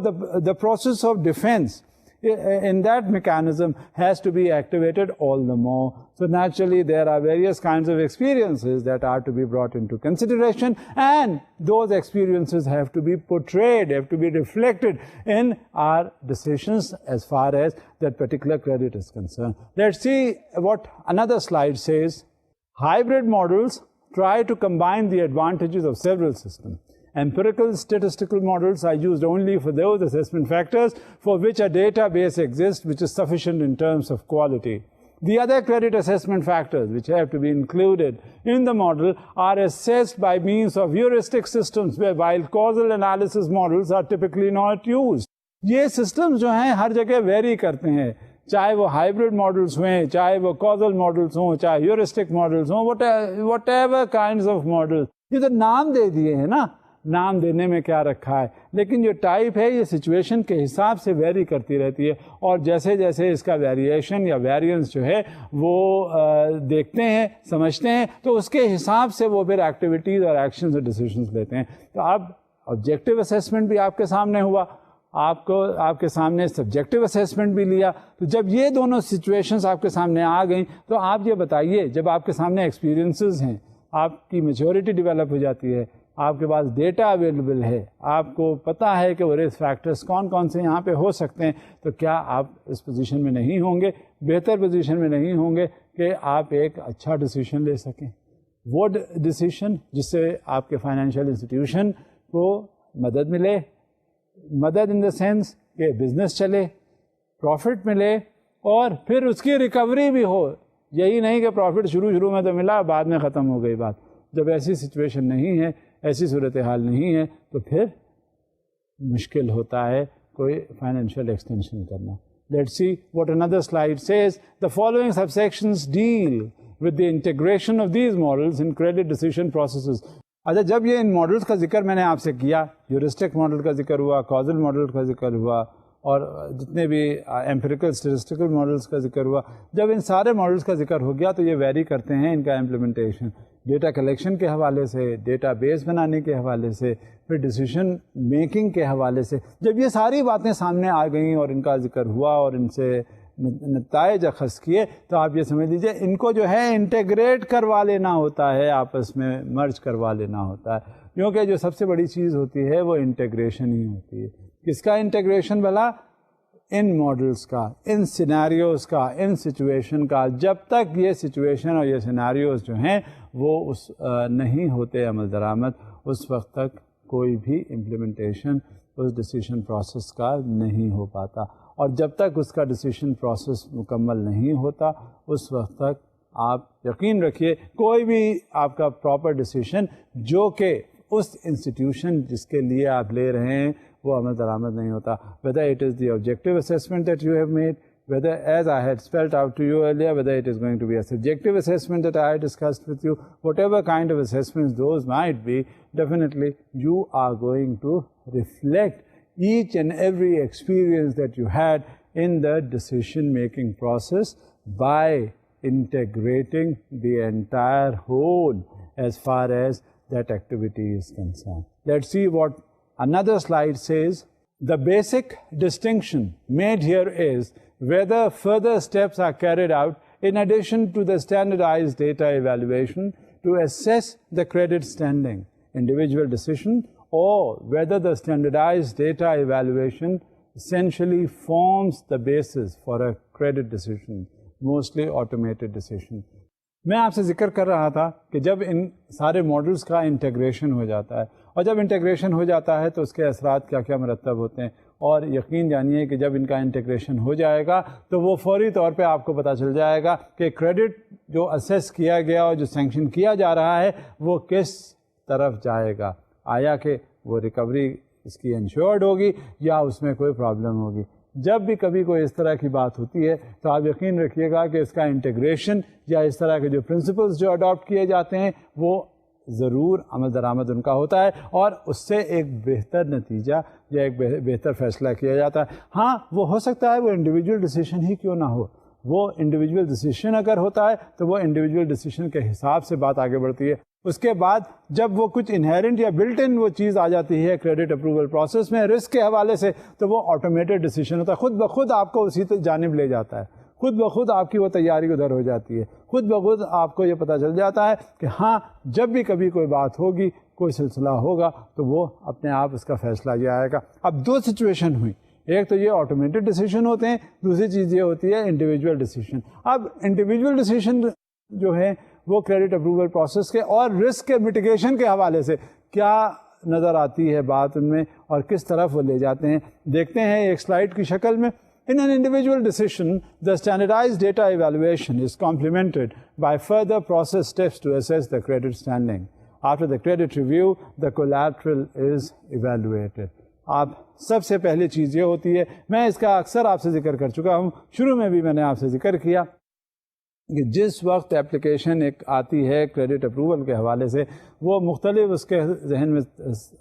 the process of defense in that mechanism has to be activated all the more. So naturally there are various kinds of experiences that are to be brought into consideration, and those experiences have to be portrayed, have to be reflected in our decisions as far as that particular credit is concerned. Let's see what another slide says. Hybrid models try to combine the advantages of several systems. Empirical statistical models are used only for those assessment factors for which a database exists which is sufficient in terms of quality. The other credit assessment factors which have to be included in the model are assessed by means of heuristic systems, while causal analysis models are typically not used. یہ systems جو ہیں ہر جگہ very کرتے ہیں، چاہے وہ hybrid models ہوئیں، چاہے وہ causal models ہوں، چاہے heuristic models ہوں، whatever kinds of models. یہ تو نام دے دیے ہیں نا، نام دینے میں کیا رکھا ہے، لیکن جو ٹائپ ہے یہ سچویشن کے حساب سے ویری کرتی رہتی ہے. اور جیسے جیسے اس کا ویریشن یا ویریئنس جو ہے وہ دیکھتے ہیں سمجھتے ہیں تو اس کے حساب سے وہ پھر ایکٹیویٹیز اور ایکشنز اور ڈیسیشنز لیتے ہیں. تو اب آبجیکٹیو اسیسمنٹ بھی آپ کے سامنے ہوا، آپ کے سامنے سبجیکٹیو اسیسمنٹ بھی لیا. تو جب یہ دونوں سچویشنز آپ کے سامنے آ گئیں تو آپ یہ بتائیے، جب آپ کے سامنے ایکسپیرینسز ہیں، آپ کی میچورٹی ڈیولپ ہو جاتی ہے، آپ کے پاس ڈیٹا اویلیبل ہے، آپ کو پتہ ہے کہ وہ رسک فیکٹرز کون کون سے یہاں پہ ہو سکتے ہیں، تو کیا آپ اس پوزیشن میں نہیں ہوں گے، بہتر پوزیشن میں نہیں ہوں گے کہ آپ ایک اچھا ڈیسیشن لے سکیں؟ وہ ڈیسیشن جس سے آپ کے فائنینشیل انسٹیٹیوشن کو مدد ملے، مدد ان دا سینس کہ بزنس چلے، پروفٹ ملے، اور پھر اس کی ریکوری بھی ہو. یہی نہیں کہ پروفٹ شروع میں تو ملا بعد میں ختم ہو گئی بات. جب ایسی سچویشن نہیں ہے، ایسی صورتحال نہیں ہے، تو پھر مشکل ہوتا ہے کوئی فائنینشیل ایکسٹینشن کرنا. Let's see what another slide says. The following subsections deal with the integration of these models in credit decision processes. اچھا، جب یہ ان ماڈلس کا ذکر میں نے آپ سے کیا، ہیورسٹک ماڈل کا ذکر ہوا، کازل ماڈل کا ذکر ہوا، اور جتنے بھی ایمپیریکل اسٹیٹسٹیکل ماڈلس کا ذکر ہوا، جب ان سارے ماڈلس کا ذکر ہو گیا تو یہ ویری کرتے ہیں ان کا امپلیمنٹیشن ڈیٹا کلیکشن کے حوالے سے، ڈیٹا بیس بنانے کے حوالے سے، پھر ڈیسیشن میکنگ کے حوالے سے. جب یہ ساری باتیں سامنے آ گئیں اور ان کا ذکر ہوا اور ان سے نتائج اخذ کیے، تو آپ یہ سمجھ لیجیے ان کو جو ہے انٹیگریٹ کروا لینا ہوتا ہے، آپس میں مرج کروا لینا ہوتا ہے. کیونکہ جو سب سے بڑی چیز ہوتی ہے وہ انٹیگریشن ہی ہوتی ہے. کس کا انٹیگریشن بھلا؟ ان ماڈلس کا, ان سیناریوز کا, ان سچویشن کا, جب تک یہ سچویشن اور یہ سیناریوز جو ہیں وہ نہیں ہوتے عمل درآمد, اس وقت تک کوئی بھی امپلیمنٹیشن اس ڈیسیشن پروسیس کا نہیں ہو پاتا. اور جب تک اس کا ڈیسیشن پروسیس مکمل نہیں ہوتا اس وقت تک آپ یقین رکھیے کوئی بھی آپ کا پراپر ڈیسیشن جو کہ اس انسٹیٹیوشن جس کے لیے آپ لے رہے ہیں وہ عمل درآمد نہیں ہوتا. whether it is the objective assessment that you have made, whether, as I had spelled out to you earlier, whether it is going to be a subjective assessment that I had discussed with you, whatever kind of assessments those might be, definitely you are going to reflect each and every experience that you had in the decision-making process by integrating the entire whole as far as that activity is concerned. Let's see what another slide says. The basic distinction made here is whether further steps are carried out in addition to the standardized data evaluation to assess the credit standing, individual decision, or whether the standardized data evaluation essentially forms the basis for a credit decision, mostly automated decision. میں آپ سے ذکر کر رہا تھا کہ جب ان سارے ماڈلس کا انٹیگریشن ہو جاتا ہے اور جب انٹیگریشن ہو جاتا ہے تو اس کے اثرات کیا کیا مرتب ہوتے ہیں, اور یقین جانیے کہ جب ان کا انٹیگریشن ہو جائے گا تو وہ فوری طور پہ آپ کو پتہ چل جائے گا کہ کریڈٹ جو اسیس کیا گیا اور جو سینکشن کیا جا رہا ہے وہ کس طرف جائے گا. آیا کہ وہ ریکوری اس کی انشورڈ ہوگی یا اس میں کوئی پرابلم ہوگی. جب بھی کبھی کوئی اس طرح کی بات ہوتی ہے تو آپ یقین رکھیے گا کہ اس کا انٹیگریشن یا اس طرح کے جو پرنسپلز جو اڈاپٹ کیے جاتے ہیں وہ ضرور عمل درآمد ان کا ہوتا ہے اور اس سے ایک بہتر نتیجہ یا ایک بہتر فیصلہ کیا جاتا ہے. ہاں وہ ہو سکتا ہے وہ انڈیویجول ڈیسیشن ہی کیوں نہ ہو, وہ انڈیویجول ڈیسیشن اگر ہوتا ہے تو وہ انڈیویجول ڈیسیشن کے حساب سے بات آگے بڑھتی ہے. اس کے بعد جب وہ کچھ انہیرنٹ یا بلٹ ان وہ چیز آ جاتی ہے کریڈٹ اپروول پروسیس میں رسک کے حوالے سے تو وہ آٹومیٹڈ ڈیسیشن ہوتا ہے, خود بخود آپ کو اسی جانب لے جاتا ہے, خود بخود آپ کی وہ تیاری ادھر ہو جاتی ہے, خود بخود آپ کو یہ پتہ چل جاتا ہے کہ ہاں جب بھی کبھی کوئی بات ہوگی کوئی سلسلہ ہوگا تو وہ اپنے آپ اس کا فیصلہ یہ آئے گا. اب دو سچویشن ہوئی, ایک تو یہ آٹومیٹڈ ڈیسیشن ہوتے ہیں, دوسری چیز یہ ہوتی ہے انڈیویجول ڈیسیشن. اب انڈیویجول ڈیسیشن جو ہے وہ کریڈٹ اپروول پروسیس کے اور رسک کے میٹیگیشن کے حوالے سے کیا نظر آتی ہے بات ان میں اور کس طرف وہ لے جاتے ہیں دیکھتے ہیں ایک سلائڈ کی شکل میں. In an individual decision, the standardized data evaluation is complemented by further process steps to assess the credit standing. After the credit review, the collateral is evaluated. آپ سب سے پہلی چیز یہ ہوتی ہے, میں اس کا اکثر آپ سے ذکر کر چکا ہوں, شروع میں بھی میں نے آپ سے ذکر کیا کہ جس وقت اپلیکیشن ایک آتی ہے کریڈٹ اپروول کے حوالے سے وہ مختلف اس کے ذہن میں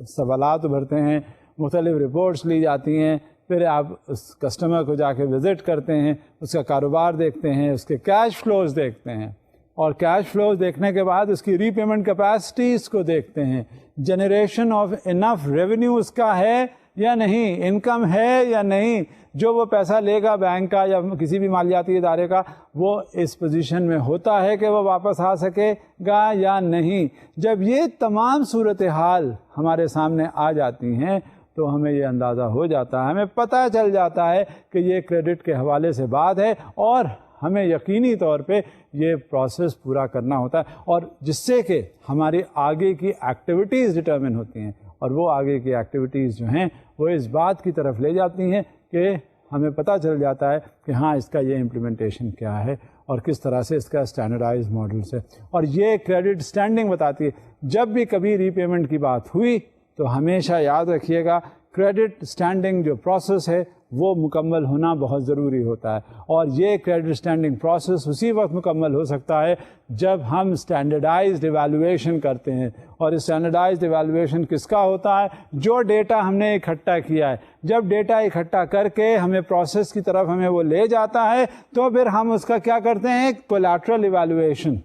سوالات ابھرتے ہیں, مختلف رپورٹس لی جاتی ہیں, پھر آپ اس کسٹمر کو جا کے وزٹ کرتے ہیں, اس کا کاروبار دیکھتے ہیں, اس کے کیش فلوز دیکھتے ہیں, اور کیش فلوز دیکھنے کے بعد اس کی ری پیمنٹ کیپیسٹیز کو دیکھتے ہیں, جنریشن آف انف ریونیو اس کا ہے یا نہیں, انکم ہے یا نہیں, جو وہ پیسہ لے گا بینک کا یا کسی بھی مالیاتی ادارے کا وہ اس پوزیشن میں ہوتا ہے کہ وہ واپس آ سکے گا یا نہیں. جب یہ تمام صورتحال ہمارے سامنے آ جاتی ہیں تو ہمیں یہ اندازہ ہو جاتا ہے, ہمیں پتہ چل جاتا ہے کہ یہ کریڈٹ کے حوالے سے بات ہے اور ہمیں یقینی طور پہ یہ پروسیس پورا کرنا ہوتا ہے, اور جس سے کہ ہماری آگے کی ایکٹیویٹیز ڈٹرمن ہوتی ہیں, اور وہ آگے کی ایکٹیویٹیز جو ہیں وہ اس بات کی طرف لے جاتی ہیں کہ ہمیں پتہ چل جاتا ہے کہ ہاں اس کا یہ امپلیمنٹیشن کیا ہے اور کس طرح سے اس کا اسٹینڈرڈائز ماڈلس ہے. اور یہ کریڈٹ اسٹینڈنگ بتاتی ہے. جب بھی کبھی ری پیمنٹ کی بات ہوئی تو ہمیشہ یاد رکھیے گا کریڈٹ اسٹینڈنگ جو پروسیس ہے وہ مکمل ہونا بہت ضروری ہوتا ہے, اور یہ کریڈٹ اسٹینڈنگ پروسیس اسی وقت مکمل ہو سکتا ہے جب ہم اسٹینڈرڈائزڈ ایویلویشن کرتے ہیں. اور اسٹینڈرڈائزڈ ایویلویشن کس کا ہوتا ہے؟ جو ڈیٹا ہم نے اکٹھا کیا ہے. جب ڈیٹا اکٹھا کر کے ہمیں پروسیس کی طرف ہمیں وہ لے جاتا ہے تو پھر ہم اس کا کیا کرتے ہیں؟ Collateral evaluation.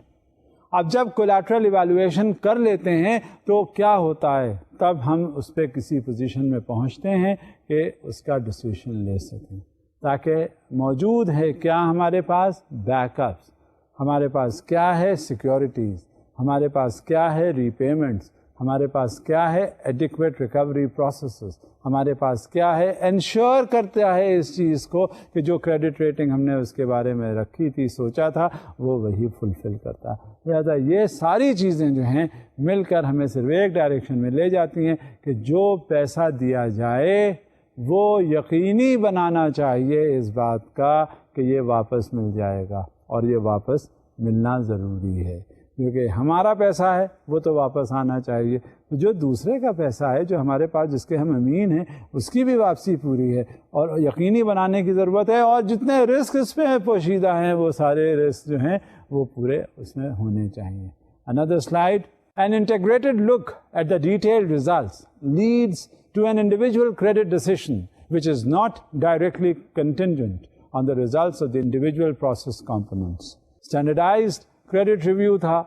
اب جب کولیٹرل ایویلویشن کر لیتے ہیں تو کیا ہوتا ہے؟ تب ہم اس پہ کسی پوزیشن میں پہنچتے ہیں کہ اس کا ڈیسیشن لے سکیں, تاکہ موجود ہے کیا ہمارے پاس؟ بیک اپس, ہمارے پاس کیا ہے؟ سیکیورٹیز, ہمارے پاس کیا ہے؟ ری پیمنٹس, ہمارے پاس کیا ہے ایڈیکویٹ ریکوری پروسیسز, ہمارے پاس کیا ہے انشور کرتا ہے اس چیز کو کہ جو کریڈٹ ریٹنگ ہم نے اس کے بارے میں رکھی تھی, سوچا تھا, وہ وہی فلفل کرتا ہے. لہٰذا یہ ساری چیزیں جو ہیں مل کر ہمیں صرف ایک ڈائریکشن میں لے جاتی ہیں کہ جو پیسہ دیا جائے وہ یقینی بنانا چاہیے اس بات کا کہ یہ واپس مل جائے گا, اور یہ واپس ملنا ضروری ہے, کیونکہ ہمارا پیسہ ہے وہ تو واپس آنا چاہیے. جو دوسرے کا پیسہ ہے, جو ہمارے پاس جس کے ہم امین ہیں, اس کی بھی واپسی پوری ہے اور یقینی بنانے کی ضرورت ہے, اور جتنے رسک اس پہ پوشیدہ ہیں وہ سارے رسک جو ہیں وہ پورے اس میں ہونے چاہیے. Another slide. An integrated look at the detailed results leads to an individual credit decision which is not directly contingent on the results of the individual process components. Standardized credit review تھا,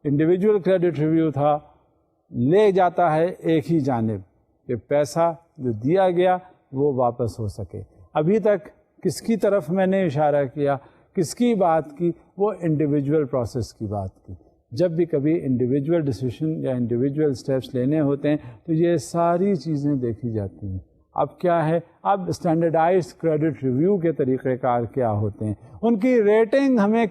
individual credit review تھا, لے جاتا ہے ایک ہی جانب کہ پیسہ جو دیا گیا وہ واپس ہو سکے. ابھی تک کس کی طرف میں نے اشارہ کیا, کس کی بات کی, وہ انڈیویجول پروسیس کی بات کی. جب بھی کبھی انڈیویجول ڈیسیشن یا انڈیویجول اسٹیپس لینے ہوتے ہیں تو یہ ساری چیزیں دیکھی جاتی ہیں. اب کیا ہے, اب اسٹینڈرڈائزڈ کریڈٹ ریویو کے طریقہ کار کیا ہوتے ہیں, ان کی ریٹنگ ہمیں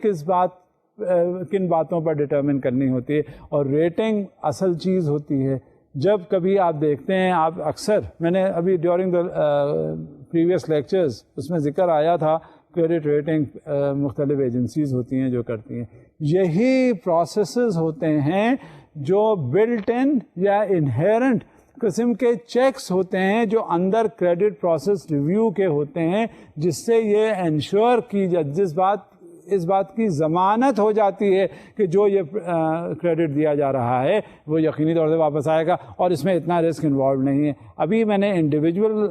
کن باتوں پر ڈٹرمن کرنی ہوتی ہے, اور ریٹنگ اصل چیز ہوتی ہے. جب کبھی آپ دیکھتے ہیں, آپ اکثر, میں نے ابھی ڈیورنگ دا پریویس لیکچرز اس میں ذکر آیا تھا, کریڈٹ ریٹنگ مختلف ایجنسیز ہوتی ہیں جو کرتی ہیں. یہی پروسیسز ہوتے ہیں جو بلٹ ان یا انہیرنٹ قسم کے چیکس ہوتے ہیں جو اندر کریڈٹ پروسیس ریویو کے ہوتے ہیں, جس سے یہ انشور کی اس بات کی ضمانت ہو جاتی ہے کہ جو یہ کریڈٹ دیا جا رہا ہے وہ یقینی طور سے واپس آئے گا اور اس میں اتنا رسک انوالو نہیں ہے. ابھی میں نے انڈیویجول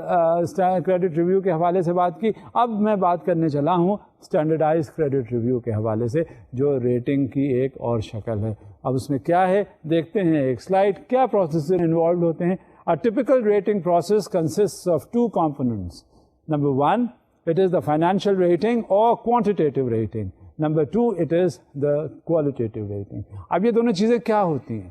کریڈٹ ریویو کے حوالے سے بات کی, اب میں بات کرنے چلا ہوں اسٹینڈرڈائز کریڈٹ ریویو کے حوالے سے, جو ریٹنگ کی ایک اور شکل ہے. اب اس میں کیا ہے دیکھتے ہیں ایک سلائڈ, کیا پروسیس انوالوڈ ہوتے ہیں. A typical rating process consists of two components. Number one, it is the financial rating or quantitative rating. Number two, it is the qualitative rating. اب یہ دونوں چیزیں کیا ہوتی ہیں؟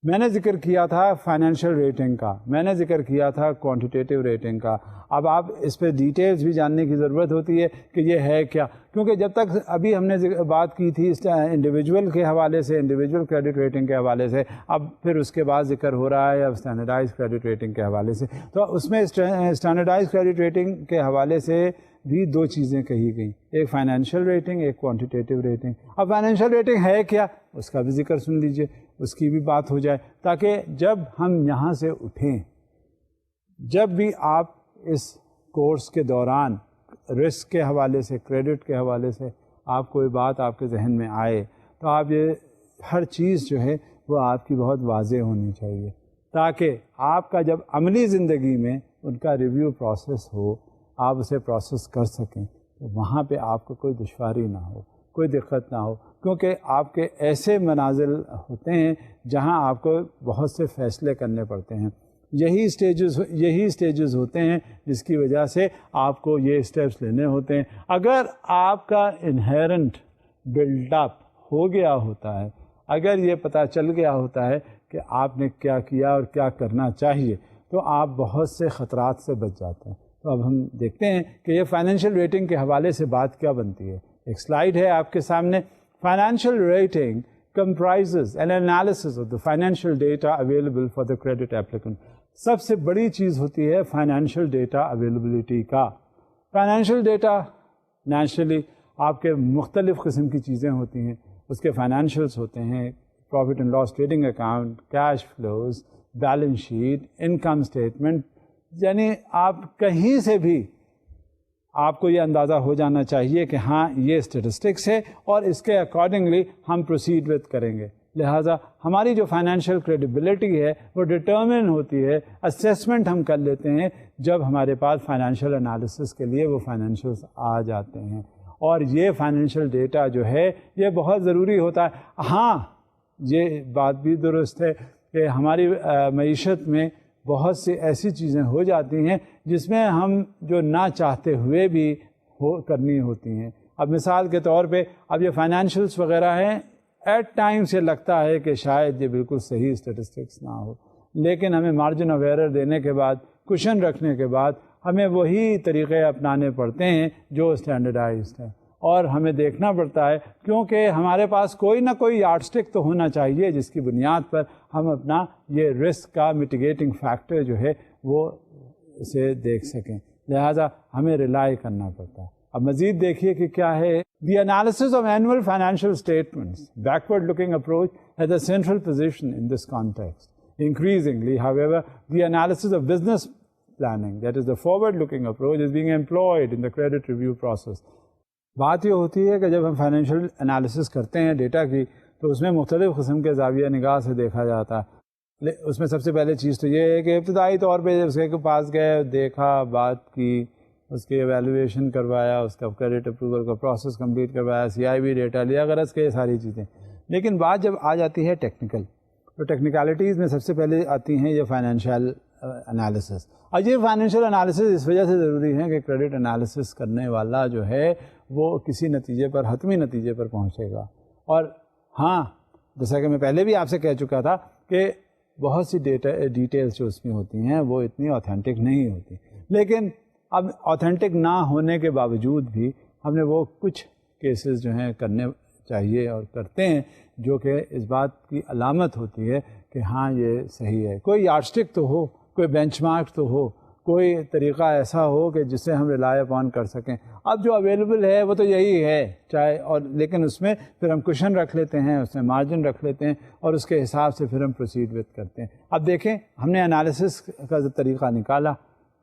میں نے ذکر کیا تھا فائنینشیل ریٹنگ کا, میں نے ذکر کیا تھا کوانٹیٹیو ریٹنگ کا. اب آپ اس پہ ڈیٹیلز بھی جاننے کی ضرورت ہوتی ہے کہ یہ ہے کیا, کیونکہ جب تک ابھی ہم نے بات کی تھی انڈیویجول کے حوالے سے, انڈیویجول کریڈٹ ریٹنگ کے حوالے سے, اب پھر اس کے بعد ذکر ہو رہا ہے اب اسٹینڈرڈائز کریڈٹ ریٹنگ کے حوالے سے. تو اس میں اسٹینڈرڈائز کریڈٹ ریٹنگ کے حوالے سے بھی دو چیزیں کہی گئیں, ایک فائنینشیل ریٹنگ, ایک کوانٹیٹیو ریٹنگ. اب فائنینشیل ریٹنگ ہے کیا, اس کا بھی ذکر سن لیجئے, اس کی بھی بات ہو جائے, تاکہ جب ہم یہاں سے اٹھیں, جب بھی آپ اس کورس کے دوران رسک کے حوالے سے, کریڈٹ کے حوالے سے آپ کوئی بات آپ کے ذہن میں آئے, تو آپ یہ ہر چیز جو ہے وہ آپ کی بہت واضح ہونی چاہیے, تاکہ آپ کا جب عملی زندگی میں ان کا ریویو پروسیس ہو, آپ اسے پروسیس کر سکیں, تو وہاں پہ آپ کو کوئی دشواری نہ ہو, کوئی دقت نہ ہو, کیونکہ آپ کے ایسے منازل ہوتے ہیں جہاں آپ کو بہت سے فیصلے کرنے پڑتے ہیں. یہی اسٹیجز ہوتے ہیں جس کی وجہ سے آپ کو یہ اسٹیپس لینے ہوتے ہیں. اگر آپ کا انہیرنٹ بلڈ اپ ہو گیا ہوتا ہے, اگر یہ پتہ چل گیا ہوتا ہے کہ آپ نے کیا کیا اور کیا کرنا چاہیے, تو آپ بہت سے خطرات سے بچ جاتے ہیں. تو اب ہم دیکھتے ہیں کہ یہ فائنینشیل ریٹنگ کے حوالے سے بات کیا بنتی ہے. ایک سلائیڈ ہے آپ کے سامنے. Financial rating comprises an analysis of the financial data available for the credit applicant. سب سے بڑی چیز ہوتی ہے فائنینشیل ڈیٹا اویلیبلٹی کا. فائنینشیل ڈیٹا نیچرلی آپ کے مختلف قسم کی چیزیں ہوتی ہیں, اس کے فائنینشیلس ہوتے ہیں, profit and loss trading account, cash flows, balance sheet, income statement, یعنی آپ کہیں سے بھی آپ کو یہ اندازہ ہو جانا چاہیے کہ ہاں یہ اسٹیٹسٹکس ہے اور اس کے اکارڈنگلی ہم پروسیڈ وتھ کریں گے. لہٰذا ہماری جو فائنینشیل کریڈیبلٹی ہے وہ ڈٹرمن ہوتی ہے, اسیسمنٹ ہم کر لیتے ہیں جب ہمارے پاس فائنینشیل انالیسس کے لیے وہ فائنینشیلس آ جاتے ہیں. اور یہ فائنینشیل ڈیٹا جو ہے یہ بہت ضروری ہوتا ہے. ہاں یہ بات بھی درست ہے کہ ہماری معیشت میں بہت سی ایسی چیزیں ہو جاتی ہیں جس میں ہم جو نہ چاہتے ہوئے بھی کرنی ہوتی ہیں. اب مثال کے طور پہ اب یہ فائنینشیلس وغیرہ ہیں, ایٹ ٹائمس یہ لگتا ہے کہ شاید یہ بالکل صحیح اسٹیٹسٹکس نہ ہو، لیکن ہمیں مارجن آف ایرر دینے کے بعد، کوشن رکھنے کے بعد ہمیں وہی طریقے اپنانے پڑتے ہیں جو اسٹینڈرڈائزڈ ہیں، اور ہمیں دیکھنا پڑتا ہے کیونکہ ہمارے پاس کوئی نہ کوئی یارڈ اسٹک تو ہونا چاہیے جس کی بنیاد پر ہم اپنا یہ رسک کا میٹیگیٹنگ فیکٹر جو ہے وہ اسے دیکھ سکیں، لہٰذا ہمیں ریلائی کرنا پڑتا ہے۔ اب مزید دیکھیے کہ کیا ہے، the analysis of annual financial statements backward looking approach has a central position in this context. Increasingly, however, the analysis of business planning, that is the forward-looking approach, is being employed in the credit review process. بات یہ ہوتی ہے کہ جب ہم financial analysis کرتے ہیں data کی تو اس میں مختلف قسم کے زاویہ نگاہ سے دیکھا جاتا ہے. اس میں سب سے پہلے چیز تو یہ ہے کہ ابتدائی طور پہ اس کے پاس گئے، دیکھا، بات کی، اس کی ایویلویشن کروایا، اس کا کریڈٹ اپروول کا پروسیس کمپلیٹ کروایا، CIB ڈیٹا لیا، غرض کے یہ ساری چیزیں. لیکن بات جب آ جاتی ہے ٹیکنیکل، تو ٹیکنیکلٹیز میں سب سے پہلے آتی ہیں یہ فائنینشیل انالیسس. اور یہ فائنینشیل انالیسس اس وجہ سے ضروری ہے کہ کریڈٹ انالیسس کرنے والا جو ہے وہ کسی نتیجے پر، حتمی نتیجے پر پہنچے گا. اور ہاں، جیسا کہ میں پہلے بھی آپ سے کہہ چکا تھا کہ بہت سی ڈیٹیلز جو اس میں ہوتی ہیں وہ اتنی آتھینٹک نہیں ہوتی، لیکن اب آتھینٹک نہ ہونے کے باوجود بھی ہم نے وہ کچھ کیسز جو ہیں کرنے چاہیے اور کرتے ہیں جو کہ اس بات کی علامت ہوتی ہے کہ ہاں یہ صحیح ہے. کوئی یارڈ اسٹک تو ہو، کوئی بینچ مارک تو ہو، کوئی طریقہ ایسا ہو کہ جس سے ہم ریلائی اپون کر سکیں. اب جو اویلیبل ہے وہ تو یہی ہے چاہے، اور لیکن اس میں پھر ہم کوشن رکھ لیتے ہیں، اس میں مارجن رکھ لیتے ہیں، اور اس کے حساب سے پھر ہم پروسیڈ وتھ کرتے ہیں. اب دیکھیں، ہم نے انالیسس کا طریقہ نکالا،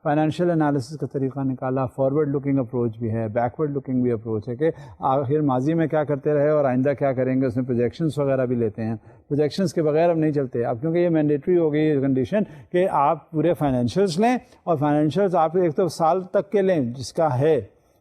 فائنینشیل انالیسس کا طریقہ نکالا، فارورڈ لوکنگ اپروچ بھی ہے، بیکورڈ لوکنگ بھی اپروچ ہے کہ آخر ماضی میں کیا کرتے رہے اور آئندہ کیا کریں گے. اس میں پروجیکشنس وغیرہ بھی لیتے ہیں. پروجیکشنس کے بغیر ہم نہیں چلتے اب، کیونکہ یہ مینڈیٹری ہو گئی ہے کنڈیشن کہ آپ پورے فائنینشیلس لیں، اور فائنینشیلس آپ ایک تو سال تک کے لیں جس کا ہے،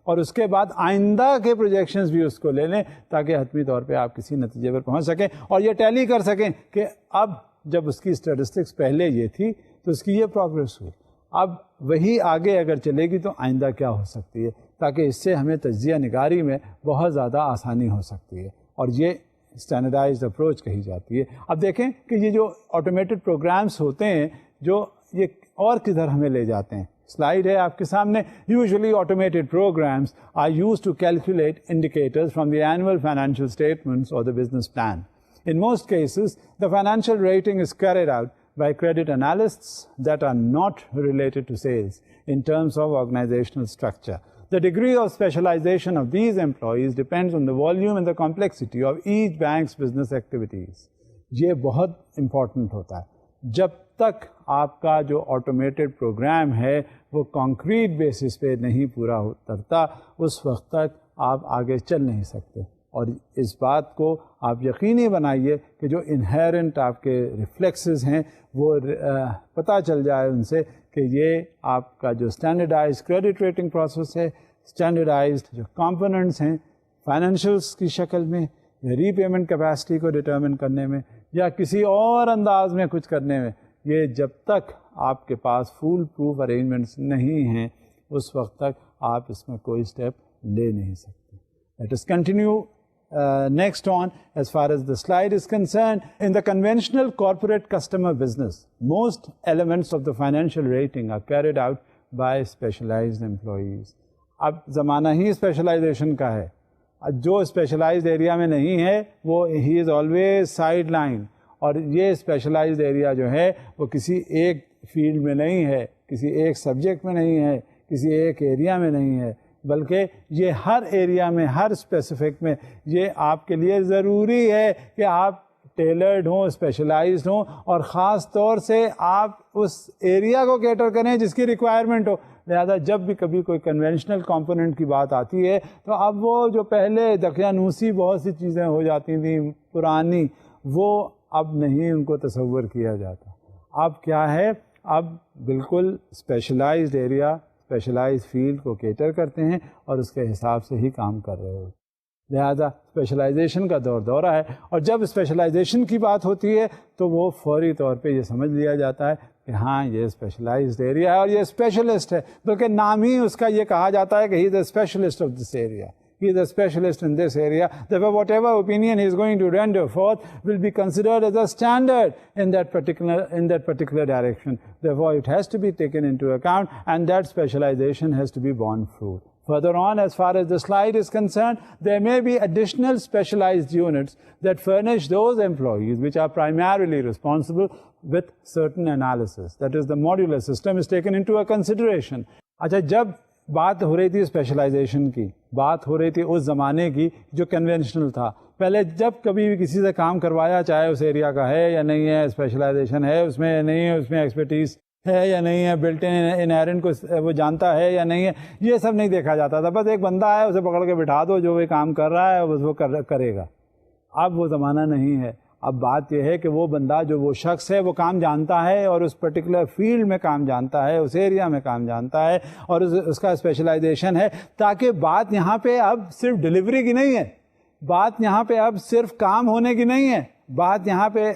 اور اس کے بعد آئندہ کے پروجیکشنز بھی اس کو لے لیں تاکہ حتمی طور پہ آپ کسی نتیجے پر پہنچ سکیں اور یہ ٹیلی کر سکیں کہ اب جب اس کی اسٹیٹسٹکس پہلے یہ تھی تو اس کی یہ پروگریس ہوئی، اب وہی آگے اگر چلے گی تو آئندہ کیا ہو سکتی ہے، تاکہ اس سے ہمیں تجزیہ نگاری میں بہت زیادہ آسانی ہو سکتی ہے. اور یہ اسٹینڈرڈائزڈ اپروچ کہی جاتی ہے. اب دیکھیں کہ یہ جو آٹومیٹڈ پروگرامس ہوتے ہیں جو یہ اور کدھر ہمیں لے جاتے ہیں. سلائیڈ ہے آپ کے سامنے. Usually automated programs are used to calculate indicators from the annual financial statements اور the business plan. In most cases, the financial rating is carried out by credit analysts that are not related to sales in terms of organizational structure. The degree of specialization of these employees depends on the volume and the complexity of each bank's business activities. یہ بہت important ہوتا ہے. جب تک آپ کا جو automated programme ہے وہ کانکریٹ بیسس پہ نہیں پورا اترتا، اس وقت تک آپ آگے چل نہیں سکتے. اور اس بات کو آپ یقینی بنائیے کہ جو انہیرنٹ آپ کے ریفلیکسز ہیں وہ پتہ چل جائے ان سے کہ یہ آپ کا جو اسٹینڈرڈائز کریڈٹ ریٹنگ پروسیس ہے، اسٹینڈرڈائزڈ جو کمپوننٹس ہیں فائنینشیلس کی شکل میں یا ری پیمنٹ کیپیسٹی کو ڈٹرمن کرنے میں یا کسی اور انداز میں کچھ کرنے میں، یہ جب تک آپ کے پاس فول پروف ارینجمنٹس نہیں ہیں اس وقت تک آپ اس میں کوئی اسٹیپ لے نہیں سکتے. Let us continue next on. As far as the slide is concerned, in the conventional corporate customer business, most elements of the financial rating are carried out by specialized employees. اب زمانہ ہی specialisation کا ہے. جو specialised area میں نہیں ہے وہ ہی is always side line, اور یہ اسپیشلائزڈ ایریا جو ہے وہ کسی ایک فیلڈ میں نہیں ہے، کسی ایک سبجیکٹ میں نہیں ہے، کسی ایک ایریا میں نہیں ہے، بلکہ یہ ہر ایریا میں، ہر اسپیسیفک میں یہ آپ کے لیے ضروری ہے کہ آپ ٹیلرڈ ہوں، اسپیشلائزڈ ہوں، اور خاص طور سے آپ اس ایریا کو کیٹر کریں جس کی ریکوائرمنٹ ہو. لہذا جب بھی کبھی کوئی کنونشنل کمپوننٹ کی بات آتی ہے تو اب وہ جو پہلے دقیانوسی بہت سی چیزیں ہو جاتی تھیں پرانی، وہ اب نہیں ان کو تصور کیا جاتا. اب کیا ہے، اب بالکل اسپیشلائزڈ ایریا، اسپیشلائز فیلڈ کو کیٹر کرتے ہیں اور اس کے حساب سے ہی کام کر رہے ہو. لہذا اسپیشلائزیشن کا دورہ ہے، اور جب اسپیشلائزیشن کی بات ہوتی ہے تو وہ فوری طور پہ یہ سمجھ لیا جاتا ہے کہ ہاں یہ اسپیشلائزڈ ایریا ہے اور یہ اسپیشلسٹ ہے، بلکہ نام ہی اس کا یہ کہا جاتا ہے کہ he is a specialist of this area. he is a specialist in this area. Therefore, whatever opinion he is going to render forth will be considered as a standard in that particular direction. Therefore, it has to be taken into account, and that specialization has to be borne fruit. Further on, as far as the slide is concerned, there may be additional specialized units that furnish those employees which are primarily responsible with certain analysis. That is, the modular system is taken into a consideration. اچھا, جب بات ہو رہی تھی specialisation کی, بات ہو رہی تھی اس زمانے کی جو کنونشنل تھا. پہلے جب کبھی بھی کسی سے کام کروایا, چاہے اس ایریا کا ہے یا نہیں ہے, اسپیشلائزیشن ہے اس میں یا نہیں ہے, اس میں ایکسپرٹیز ہے یا نہیں ہے, بلٹ انہیرنٹ کو وہ جانتا ہے یا نہیں ہے, یہ سب نہیں دیکھا جاتا تھا. بس ایک بندہ ہے, اسے پکڑ کے بٹھا دو, جو وہ کام کر رہا ہے بس وہ کرے گا. اب وہ زمانہ نہیں ہے. اب بات یہ ہے کہ وہ بندہ, جو وہ شخص ہے, وہ کام جانتا ہے اور اس پرٹیکولر فیلڈ میں کام جانتا ہے, اس ایریا میں کام جانتا ہے اور اس کا اسپیشلائزیشن ہے, تاکہ بات یہاں پہ اب صرف ڈلیوری کی نہیں ہے, بات یہاں پہ اب صرف کام ہونے کی نہیں ہے, بات یہاں پہ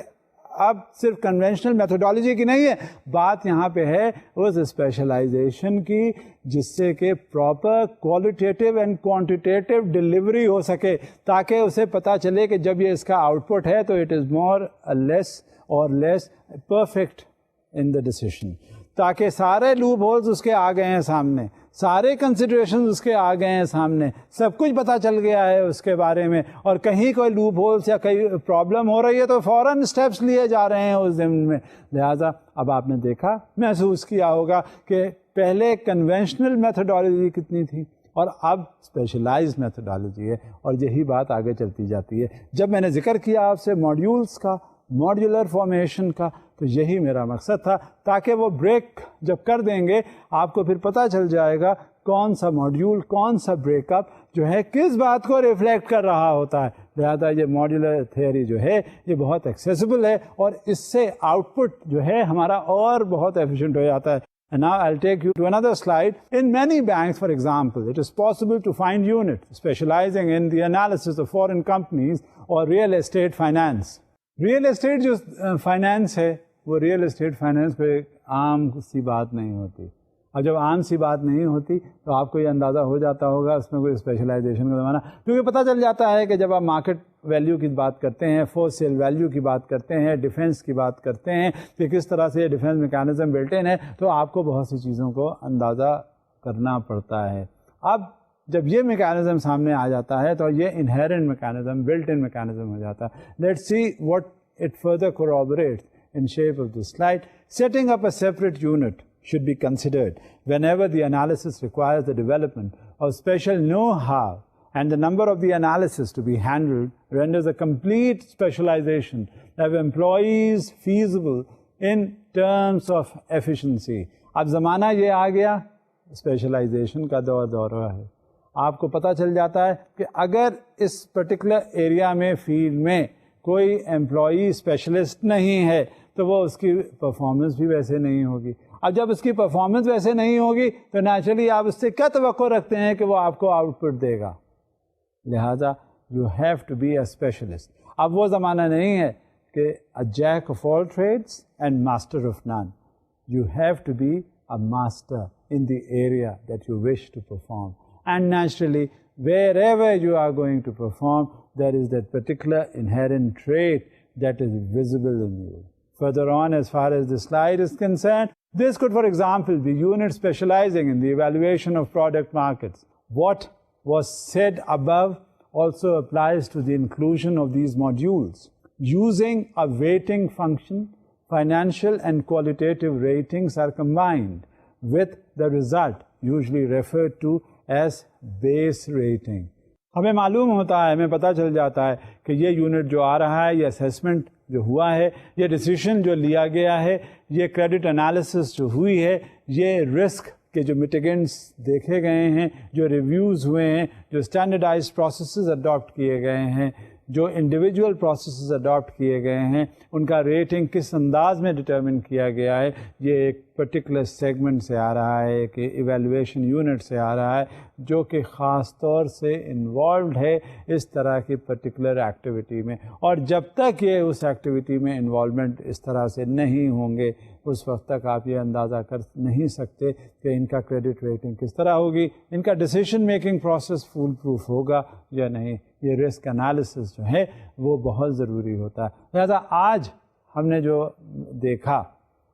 اب صرف کنونشنل میتھڈالوجی کی نہیں ہے, بات یہاں پہ ہے اس اسپیشلائزیشن کی جس سے کہ proper qualitative and quantitative delivery ہو سکے, تاکہ اسے پتہ چلے کہ جب یہ اس کا آؤٹ پٹ ہے تو اٹ از مور لیس اور لیس پرفیکٹ ان دا ڈیسیشن, تاکہ سارے لوپ ہولز اس کے آ گئے ہیں سامنے, سارے کنسیڈریشنز اس کے آ گئے ہیں سامنے, سب کچھ پتہ چل گیا ہے اس کے بارے میں, اور کہیں کوئی لوپ ہولز یا کوئی پرابلم ہو رہی ہے تو فوراً اسٹیپس لیے جا رہے ہیں اس ضمن میں. لہٰذا اب آپ نے دیکھا, محسوس کیا ہوگا کہ پہلے کنونشنل میتھڈالوجی کتنی تھی اور اب اسپیشلائزڈ میتھڈالوجی ہے, اور یہی بات آگے چلتی جاتی ہے. جب میں نے ذکر کیا آپ سے ماڈیولس کا, ماڈیولر فارمیشن کا, تو یہی میرا مقصد تھا, تاکہ وہ بریک جب کر دیں گے آپ کو پھر پتہ چل جائے گا کون سا ماڈیول, کون سا بریک اپ جو ہے کس بات کو ریفلیکٹ کر رہا ہوتا ہے. لہٰذا یہ ماڈیولر تھیوری جو ہے یہ بہت ایکسیسیبل ہے, اور اس سے آؤٹ پٹ جو ہے ہمارا اور بہت ایفیشینٹ ہو جاتا ہے. And now I'll take you to another slide. In many banks, for example, it is possible to find units specializing in the analysis of foreign companies or real estate finance. Real estate جو finance ہے وہ real estate finance پہ عام سی بات نہیں ہوتی, اور جب عام سی بات نہیں ہوتی تو آپ کو یہ اندازہ ہو جاتا ہوگا اس میں کوئی اسپیشلائزیشن کا زمانہ, کیونکہ پتہ چل جاتا ہے کہ جب آپ مارکیٹ ویلیو کی بات کرتے ہیں, فورس سیل ویلیو کی بات کرتے ہیں, ڈیفینس کی بات کرتے ہیں کہ کس طرح سے یہ ڈیفینس میکانزم بلٹ ان ہے, تو آپ کو بہت سی چیزوں کو اندازہ کرنا پڑتا ہے. اب جب یہ میکانزم سامنے آ جاتا ہے تو یہ inherent mechanism, built in mechanism ہو جاتا ہے. Let's see what it further corroborates in shape of this slide. Setting up a separate unit should be considered whenever the analysis requires the development of special know-how, and the number of the analysis to be handled renders a complete specialization of employees feasible in terms of efficiency. اب زمانہ یہ آ گیا specialisation کا دور ہے. آپ کو پتہ چل جاتا ہے کہ اگر اس پرٹیکولر ایریا میں فیلڈ میں کوئی امپلائی اسپیشلسٹ نہیں ہے تو وہ اس کی پرفارمنس بھی ویسے نہیں ہوگی. اب جب اس کی پرفارمنس ویسے نہیں ہوگی تو نیچرلی آپ اس سے کیا توقع رکھتے ہیں کہ وہ آپ کو آؤٹ پٹ دے گا. لہٰذا you have to be a specialist. اب وہ زمانہ نہیں ہے کہ a jack of all trades and master of none. You have to be a master in the area that you wish to perform, and naturally wherever you are going to perform there is that particular inherent trait that is visible in you. Further on, as far as the slide is concerned, this could for example be units specializing in the evaluation of product markets. What was said above also applies to the inclusion of these modules. Using a weighting function, financial and qualitative ratings are combined with the result usually referred to as base rating. ہمیں معلوم ہوتا ہے, ہمیں پتہ چل جاتا ہے کہ یہ یونٹ جو آ رہا ہے, یہ اسیسمنٹ جو ہوا ہے, یہ ڈیسیشن جو لیا گیا ہے, یہ کریڈٹ انالیسس جو ہوئی ہے, یہ رسک کے جو میٹیگنٹس دیکھے گئے ہیں, جو ریویوز ہوئے ہیں, جو اسٹینڈرڈائزڈ پروسیسز اڈاپٹ کیے گئے ہیں, جو انڈیویجول پروسیسز اڈاپٹ کیے گئے ہیں, ان کا ریٹنگ کس انداز میں ڈٹرمن کیا گیا ہے, یہ ایک پرٹیکولر سیگمنٹ سے آ رہا ہے, کہ ایویلویشن یونٹ سے آ رہا ہے, جو کہ خاص طور سے انوالوڈ ہے اس طرح کی پرٹیکولر ایکٹیویٹی میں، اور جب تک یہ اس ایکٹیویٹی میں انوالومنٹ اس طرح سے نہیں ہوں گے اس وقت تک آپ یہ اندازہ کر نہیں سکتے کہ ان کا کریڈٹ ریٹنگ کس طرح ہوگی، ان کا decision making process foolproof ہوگا یا نہیں۔ یہ رسک انالیسس جو ہے وہ بہت ضروری ہوتا ہے۔ لہذا آج ہم نے جو دیکھا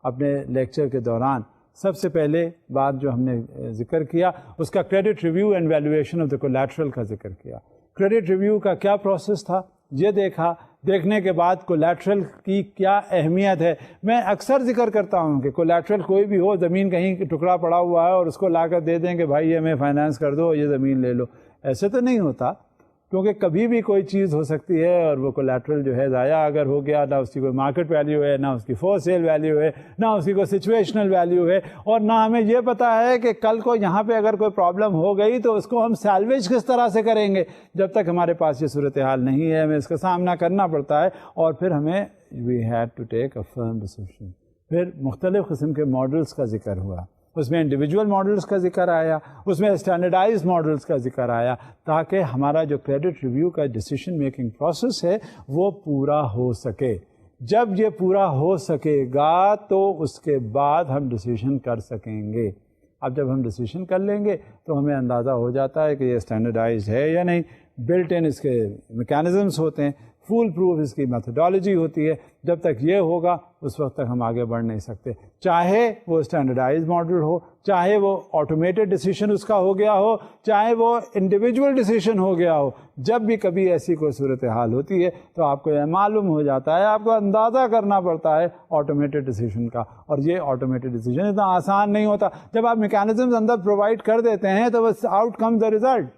اپنے لیکچر کے دوران، سب سے پہلے بات جو ہم نے ذکر کیا اس کا credit review and valuation of the collateral کا ذکر کیا۔ کریڈٹ ریویو کا کیا پروسیس تھا یہ دیکھا، دیکھنے کے بعد کولیٹرل کی کیا اہمیت ہے۔ میں اکثر ذکر کرتا ہوں کہ کولیٹرل کوئی بھی ہو، زمین کہیں ٹکڑا پڑا ہوا ہے اور اس کو لا کر دے دیں کہ بھائی یہ ہمیں فائنانس کر دو، یہ زمین لے لو، ایسے تو نہیں ہوتا، کیونکہ کبھی بھی کوئی چیز ہو سکتی ہے اور وہ کولیٹرل جو ہے ضائع اگر ہو گیا، نہ اس کی کوئی مارکیٹ ویلیو ہے، نہ اس کی فور سیل ویلیو ہے، نہ اس کی کوئی سچویشنل ویلیو ہے، اور نہ ہمیں یہ پتہ ہے کہ کل کو یہاں پہ اگر کوئی پرابلم ہو گئی تو اس کو ہم سیلویج کس طرح سے کریں گے۔ جب تک ہمارے پاس یہ صورتحال نہیں ہے ہمیں اس کا سامنا کرنا پڑتا ہے، اور پھر ہمیں we had to take a firm decision. پھر مختلف قسم کے ماڈلس کا ذکر ہوا، اس میں انڈیویجول ماڈلس کا ذکر آیا، اس میں اسٹینڈرڈائز ماڈلس کا ذکر آیا، تاکہ ہمارا جو کریڈٹ ریویو کا ڈیسیشن میکنگ پروسیس ہے وہ پورا ہو سکے۔ جب یہ پورا ہو سکے گا تو اس کے بعد ہم ڈیسیشن کر سکیں گے۔ اب جب ہم ڈیسیشن کر لیں گے تو ہمیں اندازہ ہو جاتا ہے کہ یہ اسٹینڈرڈائز ہے یا نہیں، بلٹ ان اس کے میکینزمس ہوتے ہیں، فول پروف اس کی میتھڈالوجی ہوتی ہے۔ جب تک یہ ہوگا اس وقت تک ہم آگے بڑھ نہیں سکتے، چاہے وہ اسٹینڈرڈائز ماڈل ہو، چاہے وہ آٹومیٹڈ ڈیسیشن اس کا ہو گیا ہو، چاہے وہ انڈیویجول ڈیسیشن ہو گیا ہو۔ جب بھی کبھی ایسی کوئی صورتحال ہوتی ہے تو آپ کو یہ معلوم ہو جاتا ہے، آپ کو اندازہ کرنا پڑتا ہے آٹومیٹڈ ڈیسیشن کا، اور یہ آٹومیٹڈ ڈیسیشن اتنا آسان نہیں ہوتا۔ جب آپ میکینزمز اندر پرووائڈ کر دیتے ہیں تو بس آؤٹ کم دا ریزلٹ،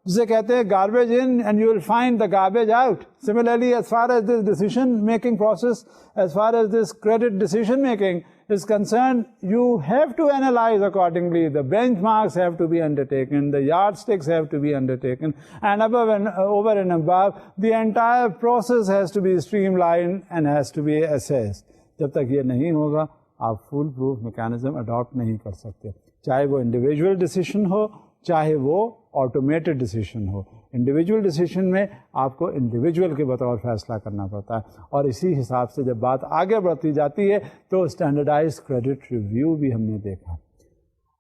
جسے کہتے ہیں garbage in and you will find the garbage out. Similarly, as far as this decision making process, as far as this credit decision making is concerned, you have to analyze accordingly. The benchmarks have to be undertaken, the yardsticks have to be undertaken, and above and over and above, the entire process has to be streamlined and has to be assessed. جب تک یہ نہیں ہوگا آپ fool proof mechanism adapt نہیں کر سکتے، چاہے وہ انڈیویجول ڈیسیشن ہو، چاہے وہ آٹومیٹڈ ڈیسیشن ہو۔ انڈیویجول ڈیسیشن میں آپ کو انڈیویجول کے بطور فیصلہ کرنا پڑتا ہے، اور اسی حساب سے جب بات آگے بڑھتی جاتی ہے تو اسٹینڈرڈائز کریڈٹ ریویو بھی ہم نے دیکھا۔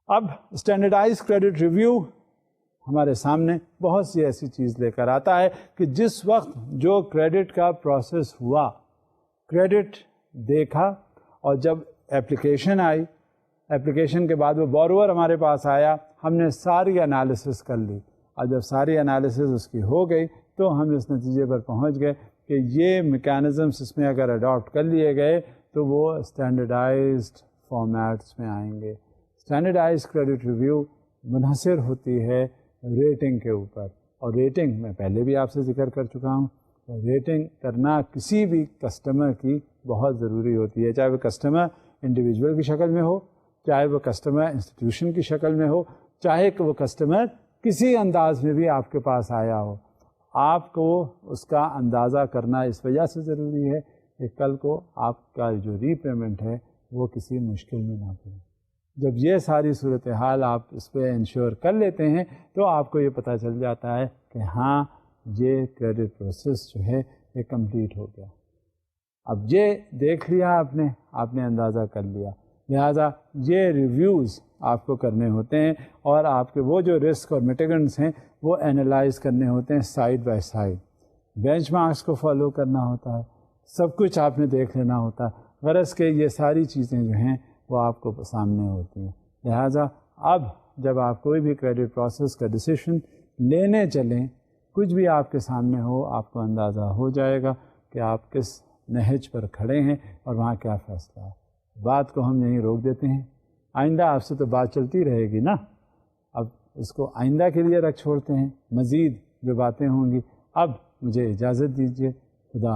اب اسٹینڈرڈائز کریڈٹ ریویو ہمارے سامنے بہت سی ایسی چیز لے کر آتا ہے کہ جس وقت جو کریڈٹ کا پروسیس ہوا، کریڈٹ دیکھا، اور جب اپلیکیشن آئی، اپلیکیشن کے بعد وہ بورور ہمارے پاس آیا، ہم نے ساری انالیسس کر لی، اور جب ساری انالیسس اس کی ہو گئی تو ہم اس نتیجے پر پہنچ گئے کہ یہ میکینزمس اس میں اگر اڈاپٹ کر لیے گئے تو وہ اسٹینڈرڈائزڈ فارمیٹس میں آئیں گے۔ اسٹینڈرڈائز کریڈٹ ریویو منحصر ہوتی ہے ریٹنگ کے اوپر، اور ریٹنگ میں پہلے بھی آپ سے ذکر کر چکا ہوں، ریٹنگ کرنا کسی بھی کسٹمر کی بہت ضروری ہوتی ہے، چاہے وہ کسٹمر انڈیویجول کی شکل میں ہو، چاہے وہ کسٹمر انسٹیٹیوشن کی شکل میں ہو، چاہے کہ وہ کسٹمر کسی انداز میں بھی آپ کے پاس آیا ہو۔ آپ کو اس کا اندازہ کرنا اس وجہ سے ضروری ہے کہ کل کو آپ کا جو ری پیمنٹ ہے وہ کسی مشکل میں نہ پڑے۔ جب یہ ساری صورتحال آپ اس پہ انشور کر لیتے ہیں تو آپ کو یہ پتہ چل جاتا ہے کہ ہاں یہ کریڈٹ پروسیس جو ہے یہ کمپلیٹ ہو گیا۔ اب یہ دیکھ لیا آپ نے اندازہ کر لیا، لہٰذا یہ ریویوز آپ کو کرنے ہوتے ہیں، اور آپ کے وہ جو رسک اور میٹیگنٹس ہیں وہ انالائز کرنے ہوتے ہیں side by side, bench marks کو فالو کرنا ہوتا ہے، سب کچھ آپ نے دیکھ لینا ہوتا ہے، غرض کہ یہ ساری چیزیں جو ہیں وہ آپ کو سامنے ہوتی ہیں۔ لہٰذا اب جب آپ کوئی بھی کریڈٹ پروسیس کا ڈیسیشن لینے چلیں، کچھ بھی آپ کے سامنے ہو، آپ کو اندازہ ہو جائے گا کہ آپ کس نہج پر کھڑے ہیں اور وہاں کیا فیصلہ ہے۔ بات کو ہم یہیں روک دیتے ہیں، آئندہ آپ سے تو بات چلتی رہے گی نا، اب اس کو آئندہ کے لیے رکھ چھوڑتے ہیں، مزید جو باتیں ہوں گی۔ اب مجھے اجازت دیجیے، خدا حافظ۔